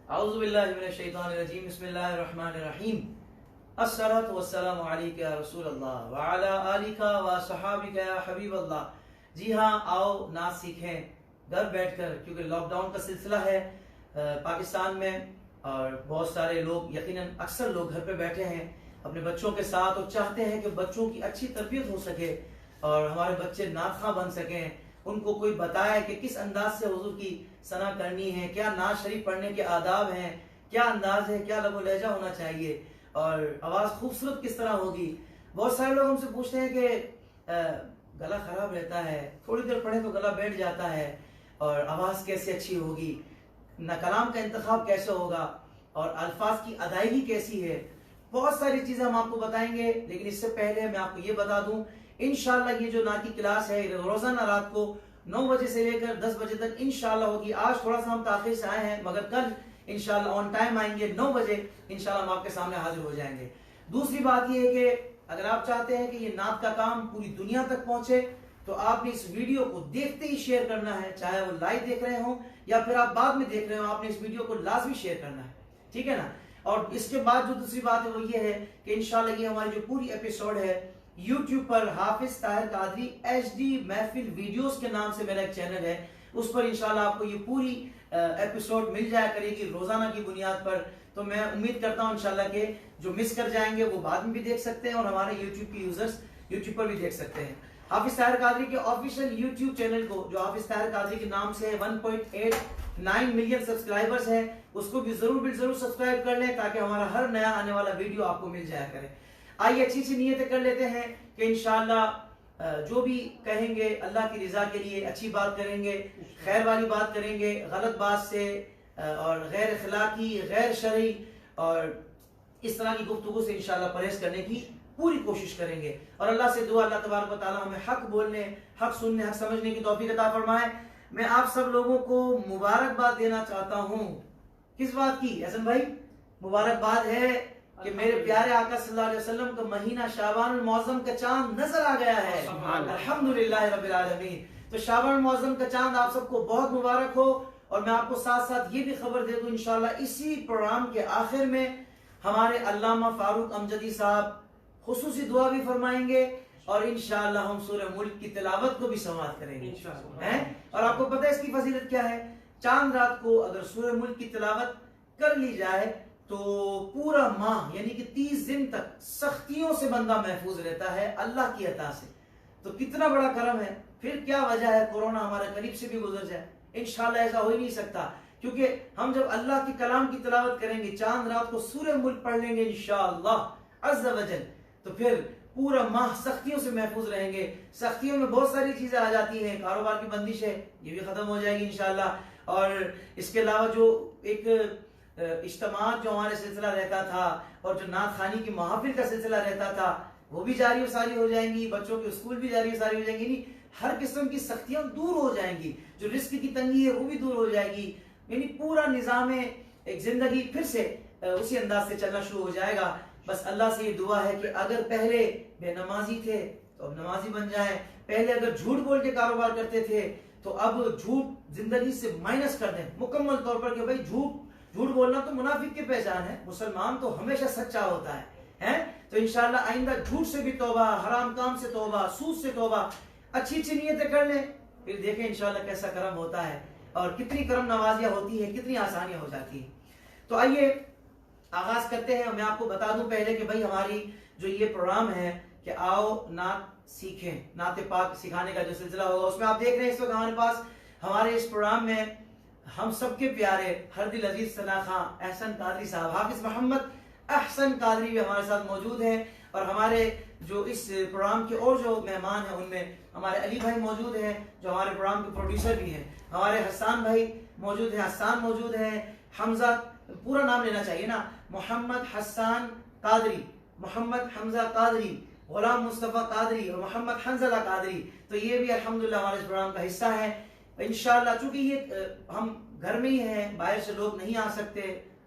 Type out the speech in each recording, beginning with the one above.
اعوذ باللہ من الشیطان الرجیم بسم اللہ الرحمن الرحیم الصلاۃ والسلام علیک یا رسول اللہ وعلی آلک و صحابک یا حبیب اللہ۔ جی ہاں، آؤ نعت سیکھیں گھر بیٹھ کر، کیونکہ لاک ڈاؤن کا سلسلہ ہے پاکستان میں، اور بہت سارے لوگ، یقیناً اکثر لوگ گھر پہ بیٹھے ہیں اپنے بچوں کے ساتھ اور چاہتے ہیں کہ بچوں کی اچھی تربیت ہو سکے اور ہمارے بچے نعت خواں بن سکیں، ان کو کوئی بتائے کہ کس انداز سے حضور کی ثنا کرنی ہے، کیا نعت شریف پڑھنے کے آداب ہیں، کیا انداز ہے، کیا لب و لہجہ ہونا چاہیے اور آواز خوبصورت کس طرح ہوگی۔ بہت سارے لوگ ہم سے پوچھتے ہیں کہ گلا خراب رہتا ہے، تھوڑی دیر پڑھیں تو گلا بیٹھ جاتا ہے، اور آواز کیسے اچھی ہوگی، نہ کلام کا انتخاب کیسے ہوگا اور الفاظ کی ادائیگی کیسی ہے۔ بہت ساری چیزیں ہم آپ کو بتائیں گے، لیکن اس سے پہلے میں آپ کو یہ بتا دوں، انشاءاللہ یہ جو نعت کی کلاس ہے روزانہ رات کو 9 بجے سے لے کر 10 بجے تک انشاءاللہ ہوگی۔ آج تھوڑا سا ہم تاخیر سے آئے ہیں، مگر کل انشاءاللہ آن ٹائم آئیں گے، 9 بجے انشاءاللہ ہم آپ کے سامنے حاضر ہو جائیں گے۔ دوسری بات یہ ہے کہ اگر آپ چاہتے ہیں کہ یہ نعت کا کام پوری دنیا تک پہنچے تو آپ نے اس ویڈیو کو دیکھتے ہی شیئر کرنا ہے، چاہے وہ لائیو دیکھ رہے ہوں یا پھر آپ بعد میں دیکھ رہے ہوں، آپ نے اس ویڈیو کو لازمی شیئر کرنا ہے، ٹھیک ہے نا۔ اور اس کے بعد جو دوسری بات ہے وہ یہ ہے کہ انشاءاللہ یہ ہماری جو پوری ایپیسوڈ ہے یوٹیوب پر حافظ طاہر قادری ایچ ڈی محفل ویڈیوز کے نام سے میرا ایک چینل ہے، اس پر انشاءاللہ آپ کو یہ پوری ایپیسوڈ مل جایا کرے گی روزانہ کی بنیاد پر۔ تو میں امید کرتا ہوں انشاءاللہ کہ جو مس کر جائیں گے وہ بعد میں بھی دیکھ سکتے ہیں، اور ہمارے یوٹیوب کی یوزرز یوٹیوب پر بھی دیکھ سکتے ہیں۔ حافظ طاہر قادری کے آفیشیل یوٹیوب چینل کو، جو حافظ طاہر قادری کے نام سے 1.89 ملین سبسکرائبرز ہیں، اس کو بھی ضرور سبسکرائب کر لیں تاکہ ہمارا ہر نیا آنے والا ویڈیو آپ کو مل جایا کرے۔ آئیے اچھی نیتیں کر لیتے ہیں کہ انشاءاللہ جو بھی کہیں گے اللہ کی رضا کے لیے اچھی بات کریں گے، خیر والی بات کریں گے، غلط بات سے اور غیر اخلاقی، غیر شرعی اور اس طرح کی گفتگو سے انشاءاللہ پرہیز کرنے کی پوری کوشش کریں گے، اور اللہ سے دعا اللہ تبارک و تعالی ہمیں حق بولنے، حق سننے، حق سمجھنے کی توفیق عطا فرمائے۔ میں آپ سب لوگوں کو مبارکباد دینا چاہتا ہوں۔ کس بات کی حسن بھائی؟ مبارکباد ہے کہ میرے پیارے آقا صلی اللہ علیہ وسلم کا مہینہ شعبان المعظم کا چاند نظر آ گیا ہے، الحمدللہ رب العالمین۔ تو شعبان المعظم کا چاند آپ سب کو بہت مبارک ہو، اور میں آپ کو ساتھ ساتھ یہ بھی خبر دے دوں انشاءاللہ اسی پروگرام کے آخر میں ہمارے علامہ فاروق امجدی صاحب خصوصی دعا بھی فرمائیں گے، اور انشاءاللہ ہم سورہ ملک کی تلاوت کو بھی سماعت کریں گے۔ اور آپ کو پتہ ہے اس کی فضیلت کیا ہے؟ چاند رات کو اگر سورہ ملک کی تلاوت کر لی جائے تو پورا ماہ یعنی کہ 30 دن تک سختیوں سے بندہ محفوظ رہتا ہے اللہ کی عطا سے۔ تو کتنا بڑا کرم ہے، پھر کیا وجہ ہے کورونا ہمارے قریب سے بھی گزر جائے؟ انشاءاللہ ایسا ہو ہی نہیں سکتا، کیونکہ ہم جب اللہ کی کلام کی تلاوت کریں گے، چاند رات کو سورہ ملک پڑھ لیں گے انشاءاللہ عز و جل، تو پھر پورا ماہ سختیوں سے محفوظ رہیں گے۔ سختیوں میں بہت ساری چیزیں آ جاتی ہیں، کاروبار کی بندش ہے، یہ بھی ختم ہو جائے گی انشاءاللہ، اور اس کے علاوہ جو ایک اجتماعات جو ہمارے سلسلہ رہتا تھا اور جو نعت خوانی کی محافل کا سلسلہ رہتا تھا وہ بھی جاری و ساری ہو جائیں گی، بچوں کے اسکول بھی جاری و ساری ہو جائیں گی، ہر قسم کی سختیاں دور ہو جائیں گی، جو رزق کی تنگی ہے وہ بھی دور ہو جائے گی، یعنی پورا نظام ایک زندگی پھر سے اسی انداز سے چلنا شروع ہو جائے گا۔ بس اللہ سے یہ دعا ہے کہ اگر پہلے بے نمازی تھے تو اب نمازی بن جائیں، پہلے اگر جھوٹ بول کے کاروبار کرتے تھے تو اب جھوٹ زندگی سے مائنس کر دیں مکمل طور پر، کہ بھائی جھوٹ بولنا تو منافق کی پہچان ہے، مسلمان تو ہمیشہ سچا ہوتا ہے۔ تو انشاءاللہ آئندہ جھوٹ سے بھی توبہ، حرام کام سے توبہ، سود سے توبہ، اچھی نیتیں کر لیں، پھر دیکھیں انشاءاللہ کیسا کرم ہوتا ہے اور کتنی کرم نوازیاں ہوتی ہیں، کتنی آسانیاں ہو جاتی ہیں۔ تو آئیے آغاز کرتے ہیں۔ میں آپ کو بتا دوں پہلے کہ بھائی ہماری جو یہ پروگرام ہے کہ آؤ نعت سیکھیں، نعت پاک سکھانے کا جو سلسلہ ہوگا، اس میں آپ دیکھ رہے ہیں اس وقت ہمارے پاس ہمارے اس پروگرام میں ہم سب کے پیارے ہر دل عزیز ثنا خاں احسن قادری صاحب، حافظ محمد احسن قادری بھی ہمارے ساتھ موجود ہیں، اور ہمارے جو اس پروگرام کے اور جو مہمان ہیں ان میں ہمارے علی بھائی موجود ہیں جو ہمارے پروگرام کے پروڈیوسر بھی ہیں، ہمارے حسان بھائی موجود ہیں، حسان موجود ہیں، حمزہ، پورا نام لینا چاہیے نا، محمد حسان قادری، محمد حمزہ قادری، غلام مصطفیٰ قادری اور محمد حنزلہ قادری، تو یہ بھی الحمدللہ ہمارے اس پروگرام کا حصہ ہے۔ انشاءاللہ چونکہ یہ ہم گھر میں ہی ہیں، باہر سے لوگ نہیں آ سکتے،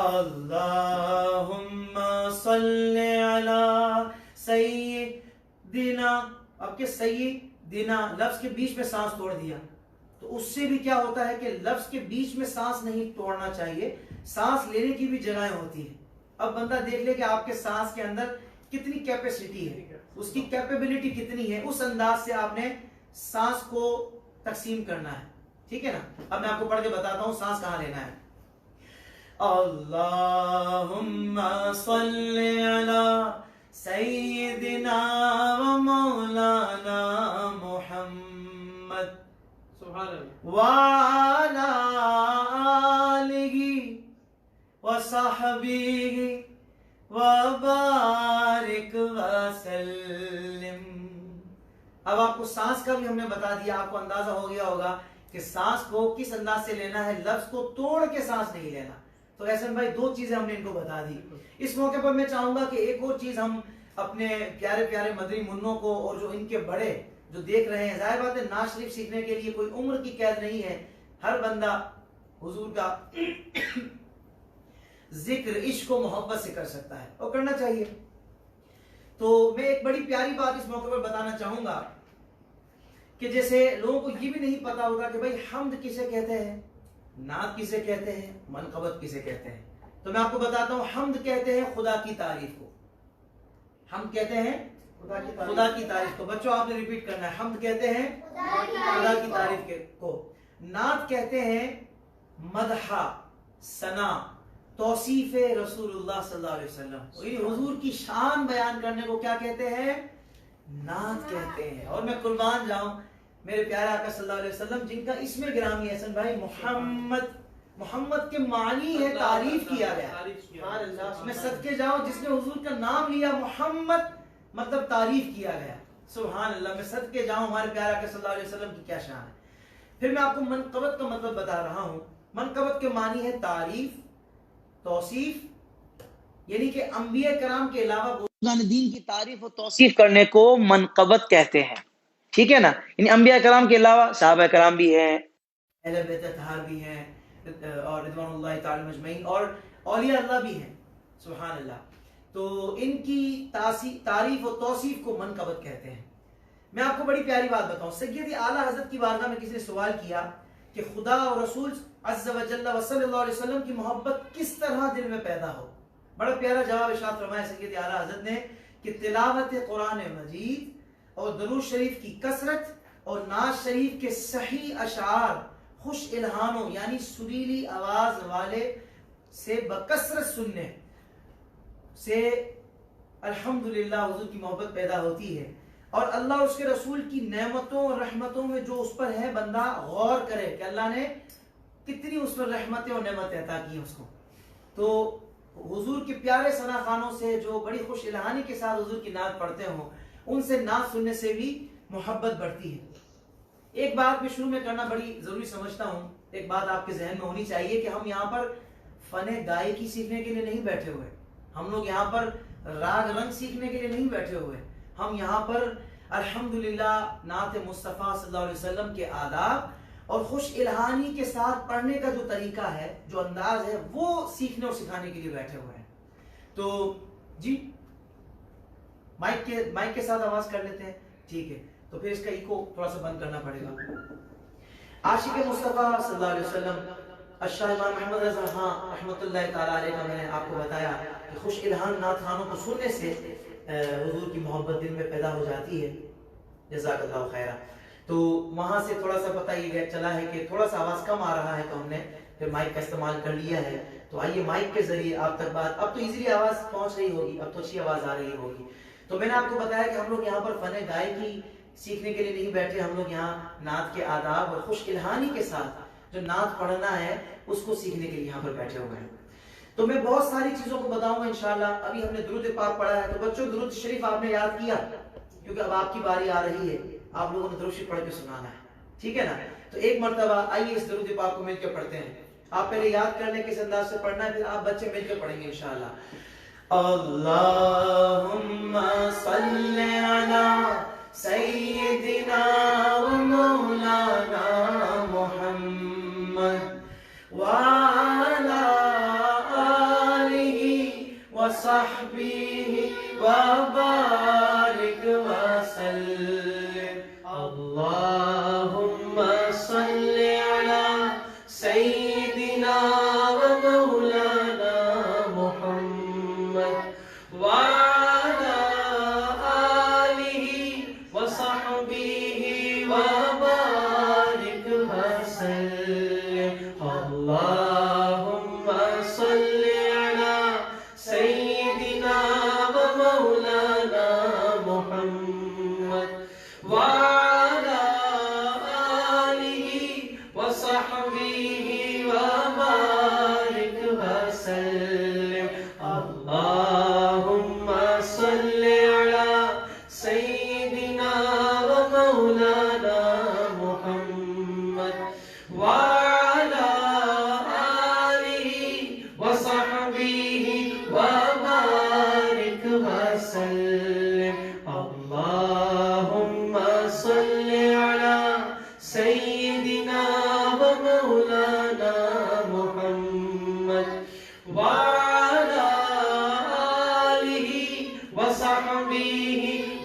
اللہم صلی علی سیدنا، اب کہ سیدنا لفظ کے بیچ میں سانس توڑ دیا، تو اس سے بھی کیا ہوتا ہے کہ لفظ کے بیچ میں سانس نہیں توڑنا چاہیے، سانس لینے کی بھی جگہیں ہوتی ہیں. اب بندہ دیکھ لے کہ آپ کے سانس کے اندر کتنی کیپیسٹی ہے، اس کی کیپیبلٹی کتنی ہے، اس انداز سے آپ نے سانس کو تقسیم کرنا ہے. ٹھیک ہے نا. اب میں آپ کو پڑھ کے بتاتا ہوں سانس کہاں لینا ہے. اللہم صلی علی سیدنا و مولانا محمد وعلی آلہ وصحبہ وبارک وسلم. اب آپ کو سانس کا بھی ہم نے بتا دیا، آپ کو اندازہ ہو گیا ہوگا کہ سانس کو کس انداز سے لینا ہے، لفظ کو توڑ کے سانس نہیں لینا. تو احسن بھائی دو چیزیں ہم نے ان کو بتا دی. اس موقع پر میں چاہوں گا کہ ایک اور چیز ہم اپنے پیارے پیارے مدری منوں کو اور جو ان کے بڑے جو دیکھ رہے ہیں، ظاہر بات ہے نعت شریف سیکھنے کے لیے کوئی عمر کی قید نہیں ہے، ہر بندہ حضور کا ذکر عشق و محبت سے کر سکتا ہے اور کرنا چاہیے. تو میں ایک بڑی پیاری بات اس موقع پر بتانا چاہوں گا کہ جیسے لوگوں کو یہ بھی نہیں پتا ہوگا کہ بھائی حمد کسے کہتے ہیں، نعت کسے کہتے ہیں، منقبت کسے کہتے ہیں. تو میں آپ کو بتاتا ہوں، حمد کہتے ہیں خدا کی تعریف کو. حمد کہتے ہیں خدا کی تعریف کو. بچوں آپ نے ریپیٹ کرنا ہے. حمد کہتے ہیں خدا کی تعریف کو. نعت کہتے ہیں مدح، ثنا، توصیف رسول اللہ صلی اللہ علیہ وسلم، حضور کی شان بیان کرنے کو کیا کہتے ہیں؟ نعت کہتے ہیں. اور میں قربان جاؤں میرے پیارے آقا صلی اللہ علیہ وسلم جن کا اسم گرامی ہے حسن بھائی محمد. محمد کے معنی ہے تعریف کیا گیا. میں صدقے جاؤں جس نے حضور کا نام لیا محمد مطلب تعریف کیا گیا. سبحان اللہ. میں صدقے جاؤں ہمارے پیارے آقا صلی اللہ علیہ وسلم کی کیا شان ہے. پھر میں آپ کو منقبت کا مطلب بتا رہا ہوں. منقبت کے معنی ہے تعریف، توصیف، یعنی کہ انبیاء کرام کے علاوہ بزرگان دین کی تعریف و توصیف کرنے کو منقبت کہتے ہیں. ٹھیک ہے نا. یعنی انبیاء کرام کے علاوہ صحابہ کرام بھی ہیں، اہل بیت اطہار بھی ہیں اور رضوان اللہ تعالی مجمعین، اور اولیاء اللہ بھی ہیں. سبحان اللہ. تو ان کی تعریف و توصیف کو منقبت کہتے ہیں. میں آپ کو بڑی پیاری بات بتاؤں. سید اعلیٰ حضرت کی بارگاہ میں کسی نے سوال کیا کہ خدا اور رسول عز و جل و صلی اللہ علیہ وسلم کی محبت کس طرح دل میں پیدا ہو. بڑا پیارا جواب ارشاد فرمایا سید اعلیٰ حضرت نے کہ تلاوت قرآن مجید اور درود شریف کی کثرت اور نعت شریف کے صحیح اشعار خوش الہانوں یعنی سریلی آواز والے سے بکثرت سننے سے الحمدللہ حضور کی محبت پیدا ہوتی ہے. اور اللہ اور اس کے رسول کی نعمتوں اور رحمتوں میں جو اس پر ہے بندہ غور کرے کہ اللہ نے کتنی اس پر رحمتیں اور نعمتیں عطا کی ہیں اس کو. تو حضور کے پیارے ثنا خانوں سے جو بڑی خوش الہانی کے ساتھ حضور کی نعت پڑھتے ہوں ان سے نعت سننے سے بھی محبت بڑھتی ہے. ایک بات میں شروع میں کرنا بڑی ضروری سمجھتا ہوں. ایک بات آپ کے ذہن میں ہونی چاہیے کہ ہم یہاں پر فن گائکی سیکھنے کے لیے نہیں بیٹھے ہوئے. ہم لوگ یہاں پر راگ رنگ سیکھنے کے لیے نہیں بیٹھے ہوئے. ہم یہاں پر الحمدللہ نعت مصطفیٰ صلی اللہ علیہ وسلم کے آداب اور خوش الہانی کے ساتھ پڑھنے کا جو طریقہ ہے، جو انداز ہے، وہ سیکھنے اور سکھانے کے لیے بیٹھے ہوئے ہیں. تو جی مائک کے ساتھ آواز کر لیتے ہیں. ٹھیک ہے. تو پھر اس کا ایکو تھوڑا سا بند کرنا پڑے گا. عاشق مصطفیٰ صلی اللہ علیہ وسلم الشاہ امام محمد رضا خان رحمۃ اللہ تعالیٰ علیہ کا میں نے آپ کو بتایا کہ خوش الہان نعت خانوں کو سننے سے حضور کی محبت دل میں پیدا ہو جاتی ہے. جزاک اللہ خیرہ. تو وہاں سے تھوڑا سا پتہ یہ چلا ہے کہ تھوڑا سا آواز کم آ رہا ہے تو ہم نے پھر مائک کا استعمال کر لیا ہے. تو آئیے مائک کے ذریعے آپ تک بات اب تو ایزیلی آواز پہنچ رہی ہوگی، اب تو اچھی آواز آ رہی ہوگی. تو میں نے آپ کو بتایا کہ ہم لوگ یہاں پر فن گائکی سیکھنے کے لیے نہیں بیٹھے. ہم لوگ یہاں نعت کے آداب اور خوش الہانی کے ساتھ جو نعت پڑھنا ہے اس کو سیکھنے کے لیے یہاں پر بیٹھے ہوئے ہیں. تو میں بہت ساری چیزوں کو بتاؤں گا انشاءاللہ. ابھی ہم نے درود پاک پڑھا ہے. تو بچوں درود شریف آپ نے یاد کیا کیونکہ اب آپ کی باری آ رہی ہے. آپ لوگوں نے درود شریف پڑھ کے سنانا ہے. ٹھیک ہے نا. تو ایک مرتبہ آئیے اس درود پاک کو مل کے پڑھتے ہیں. آپ پہلے یاد کر لیں کس انداز سے پڑھنا ہے، پھر آپ بچے مل کے پڑھیں گے انشاءاللہ. اللہم صلی علی سیدنا و مولانا محمد وعلی وصحبه وبارك وسلم اللهم صل على سيدنا ومولانا محمد وعلى آله وصحبه وبارك وسلم اللهم صل على سيدنا ومولانا محمد وعلى آله وصحبه وبارك وسلم اللهم صل على سيدنا ومولانا محمد وعلى آله وصحبه وبارك وسلم اللهم صل على سيدنا ومولانا محمد وعلى آله وصحبه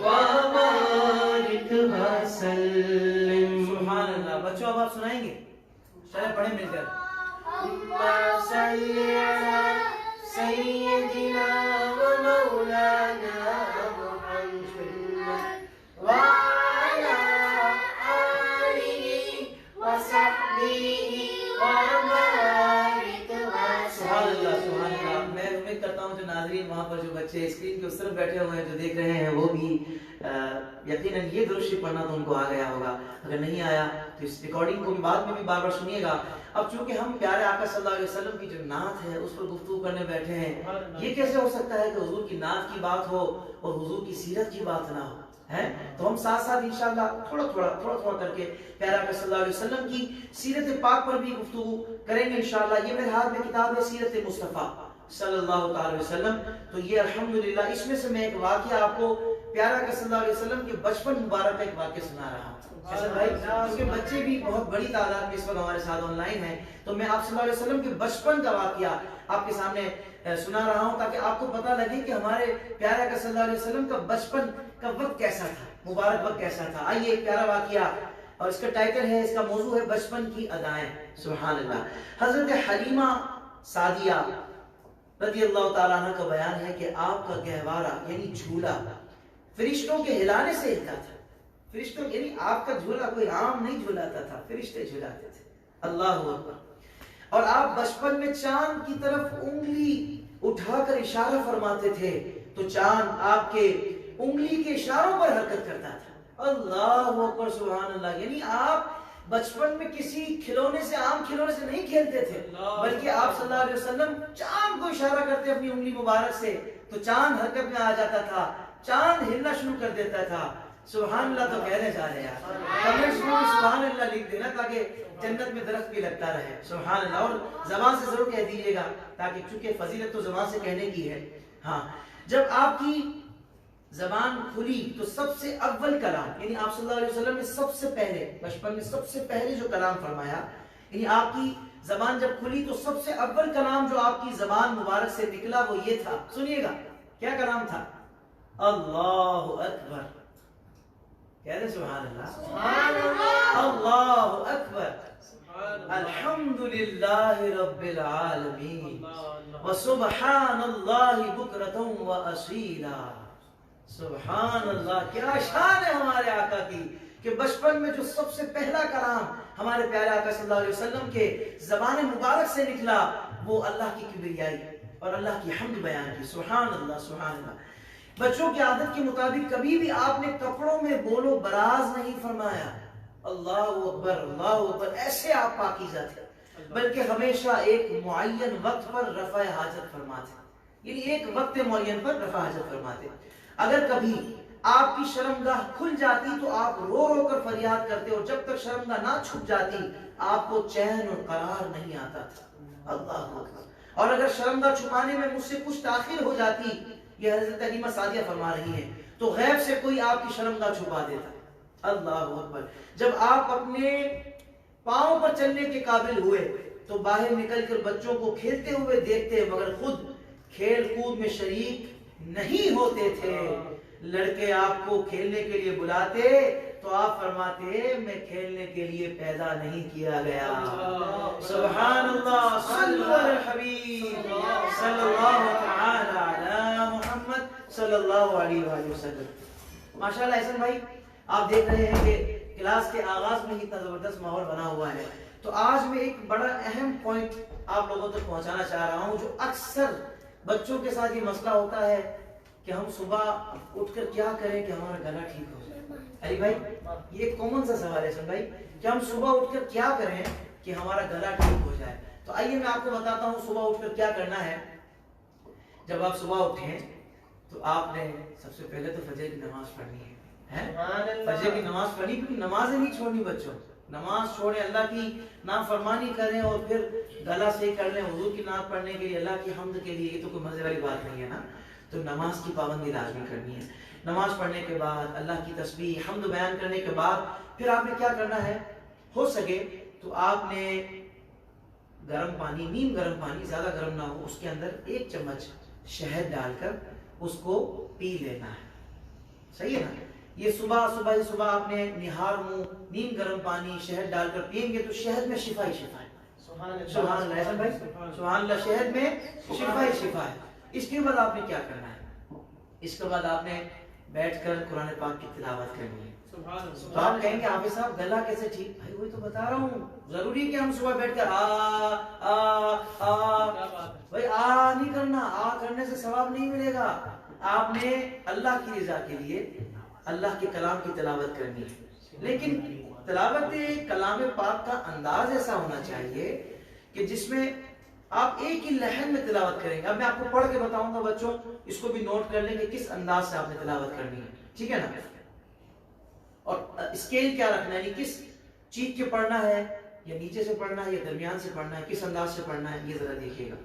وبارك وسلم سبحان اللہ. بچوں اب آپ سنائیں گے, چلیں پڑھیں مل کر. اللهم صل على سيدنا ومولانا محمد وعلى آله وصحبه وبارك وسلم. سبحان اللہ سبحان اللہ. میں امید کرتا ہوں جو ناظرین وہاں پر جو بچے اسکرین کے اس طرف بیٹھے ہوئے ہیں جو دیکھ رہے ہیں وہ بھی یقیناً یہ درود شریف پڑھنا تو ان کو آ گیا ہوگا. اگر نہیں آیا تو اس ریکارڈنگ کو بھی بعد میں بھی بار بار سنیے گا. اب چونکہ ہم پیارے آقا صلی اللہ علیہ وسلم کی جو نعت ہے اس پر گفتگو کرنے بیٹھے ہیں, یہ کیسے ہو سکتا ہے کہ حضور کی نعت کی بات ہو اور حضور کی سیرت کی بات نہ ہو, ہے؟ تو ہم ساتھ ساتھ انشاءاللہ تھوڑا تھوڑا کر کے پیارے آقا صلی اللہ علیہ وسلم کی سیرت پاک پر بھی گفتگو کریں گے انشاءاللہ. یہ میرے ہاتھ میں کتاب ہے سیرت مصطفیٰ صلی اللہ تعالی وسلم. تو یہ الحمدللہ اس میں سے میں ایک واقعہ آپ کو پیارے آقا صلی اللہ علیہ وسلم کے بچپن مبارک کا ایک واقعہ سنا رہا ہوں. حسن بھائی, اس کے بچے بھی بہت بڑی تعداد میں اس وقت ہمارے ساتھ آن لائن ہیں, تو میں آپ صلی اللہ علیہ وسلم کے بچپن کا واقعہ آپ کے سامنے سنا رہا ہوں تاکہ آپ کو پتہ لگے کہ ہمارے پیارے آقا صلی اللہ علیہ وسلم کا بچپن کا وقت کیسا تھا, مبارک وقت کیسا تھا. آئیے ایک پیارا واقعہ, اور اس کا ٹائٹل ہے, اس کا موضوع ہے بچپن کی ادائیں. سبحان اللہ. حضرت حلیمہ سعدیہ رضی اللہ تعالیٰ عنہ کا بیان ہے کہ آپ کا گہوارہ یعنی جھولا فرشتوں کے ہلانے سے ہلتا تھا. فرشتوں یعنی آپ کا جھولا کوئی عام نہیں جھولاتا تھا, فرشتے جھولاتے تھے. اللہ اکبر. اور آپ بچپن میں چاند کی طرف انگلی اٹھا کر اشارہ فرماتے تھے تو چاند آپ کے انگلی کے اشاروں پر حرکت کرتا تھا. اللہ اکبر سبحان اللہ. یعنی آپ بچپن میں کسی کھلونے سے, عام کھلونے سے نہیں کھیلتے تھے, بلکہ آپ صلی اللہ علیہ وسلم چاند کو اشارہ کرتے اپنی انگلی مبارک سے تو چاند حرکت میں آ جاتا تھا, چاند ہلنا شروع کر دیتا تھا. سبحان اللہ. تو کہنے جا رہے ہیں کمنٹس میں سبحان اللہ لکھ دینا تاکہ جنت میں درخت بھی لگتا رہے. سبحان اللہ. اور زبان سے ضرور کہہ دیجیے گا تاکہ چونکہ فضیلت تو زبان سے کہنے کی ہے. ہاں, جب آپ کی زبان کھلی تو سب سے اول کلام یعنی آپ صلی اللہ علیہ وسلم نے سب سے پہلے بچپن میں سب سے پہلے جو کلام فرمایا, یعنی آپ کی زبان جب کھلی تو سب سے اول کلام جو آپ کی زبان مبارک سے نکلا وہ یہ تھا. سنیے گا کیا کلام تھا. اللہ اکبر. کہہ دیں سبحان اللہ. اللہ اکبر. الحمدللہ رب العالمین وسبحان اللہ بکرۃ واصیلا. سبحان اللہ. کیا شان ہے ہمارے آقا کی کہ بچپن میں جو سب سے پہلا کلام ہمارے پیارے آقا صلی اللہ علیہ وسلم کے زبان مبارک سے نکلا وہ اللہ کی کبریائی اور اللہ کی حمد بیان کی. سبحان اللہ سبحان اللہ. بچوں کی عادت کے مطابق کبھی بھی آپ نے کپڑوں میں بول و براز نہیں فرمایا. اللہ اکبر اللہ اکبر. ایسے آپ پاکیزہ تھے, بلکہ ہمیشہ ایک معین وقت پر رفع حاجت فرماتے, یعنی ایک وقت معین پر رفع حاجت فرماتے. اگر کبھی آپ کی شرمگاہ کھل جاتی تو آپ رو رو کر فریاد کرتے, اور جب تک شرمگاہ نہ چھپ جاتی آپ کو چین اور قرار نہیں آتا تھا. اللہ اکبر. اور اگر شرمگاہ چھپانے میں مجھ سے کچھ تاخیر ہو جاتی, یہ حضرت حلیمہ سعدیہ فرما رہی ہیں, تو غیب سے کوئی آپ کی شرمگاہ چھپا دیتا. اللہ اکبر. جب آپ اپنے پاؤں پر چلنے کے قابل ہوئے تو باہر نکل کر بچوں کو کھیلتے ہوئے دیکھتے, مگر خود کھیل کود میں شریک نہیں ہوتے تھے. لڑکے آپ کو کھیلنے کے لیے بلاتے تو آپ فرماتے میں کھیلنے کے لیے پیدا نہیں کیا گیا. سبحان اللہ. صلو علی الحبیب صلی اللہ تعالی علی محمد صلی اللہ علیہ وآلہ وسلم. ماشاءاللہ احسن بھائی آپ دیکھ رہے ہیں کہ کلاس کے آغاز میں ہی اتنا زبردست ماحول بنا ہوا ہے. تو آج میں ایک بڑا اہم پوائنٹ آپ لوگوں تک پہنچانا چاہ رہا ہوں. جو اکثر بچوں کے ساتھ یہ مسئلہ ہوتا ہے کہ ہم صبح اٹھ کر کیا کریں کہ ہمارا گلا ٹھیک ہو جائے. علی بھائی یہ ایک کامن سا سوال ہے سن بھائی کہ ہم صبح اٹھ کر کیا کریں کہ ہمارا گلا ٹھیک ہو جائے. تو آئیے میں آپ کو بتاتا ہوں صبح اٹھ کر کیا کرنا ہے. جب آپ صبح اٹھیں تو آپ نے سب سے پہلے تو فجر کی نماز پڑھنی ہے. فجر کی نماز پڑھنی, کیونکہ نمازیں نہیں چھوڑنی بچوں. نماز چھوڑیں, اللہ کی نافرمانی کریں اور پھر گلا صحیح کر لیں وضو کی نعت پڑھنے کے لیے, اللہ کی حمد کے لیے, یہ تو کوئی مزے والی بات نہیں ہے نا. تو نماز کی پابندی لازمی کرنی ہے. نماز پڑھنے کے بعد اللہ کی تسبیح حمد بیان کرنے کے بعد پھر آپ نے کیا کرنا ہے, ہو سکے تو آپ نے گرم پانی, نیم گرم پانی, زیادہ گرم نہ ہو, اس کے اندر 1 چمچ شہد ڈال کر اس کو پی لینا ہے. صحیح ہے نا. یہ صبح آپ نے نہار منہ نیم گرم پانی شہد ڈال کر پئیں گے تو شہد میں شفا ہی شفا ہے. سبحان اللہ احسن بھائی, سبحان اللہ, شہد میں شفا ہی شفا ہے. اس کے بعد آپ نے کیا کرنا ہے, اس کے بعد آپ نے بیٹھ کر قرآن پاک کی تلاوت کرنی ہے. تو آپ کہیں گے حافظ صاحب گلا کیسے ٹھیک؟ بھائی وہی تو بتا رہا ہوں, ضروری کہ ہم صبح بیٹھ کر بھائی نہیں کرنا. کرنے سے ثواب نہیں ملے گا. آپ نے اللہ کی رضا کے لیے اللہ کے کلام کی تلاوت کرنی ہے. لیکن تلاوت کلام پاک کا انداز ایسا ہونا چاہیے کہ جس میں آپ ایک ہی لہن میں تلاوت کریں گے. اب میں آپ کو پڑھ کے بتاؤں گا بچوں, اس کو بھی نوٹ کر لیں کہ کس انداز سے آپ نے تلاوت کرنی ہے. ٹھیک ہے نا. اور اسکیل کیا رکھنا ہے, یعنی کس چیخ کے پڑھنا ہے, یا نیچے سے پڑھنا ہے یا درمیان سے پڑھنا ہے, کس انداز سے پڑھنا ہے, یہ ذرا دیکھیے گا.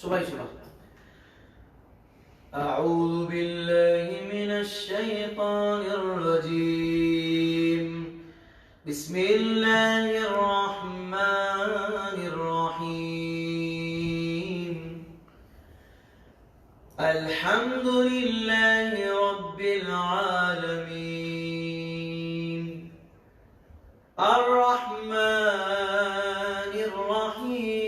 صبح اعوذ باللہ من الشیطان الرجیم بسم اللہ الرحمن الرحیم الحمد للہ رب العالمین الرحمن الرحیم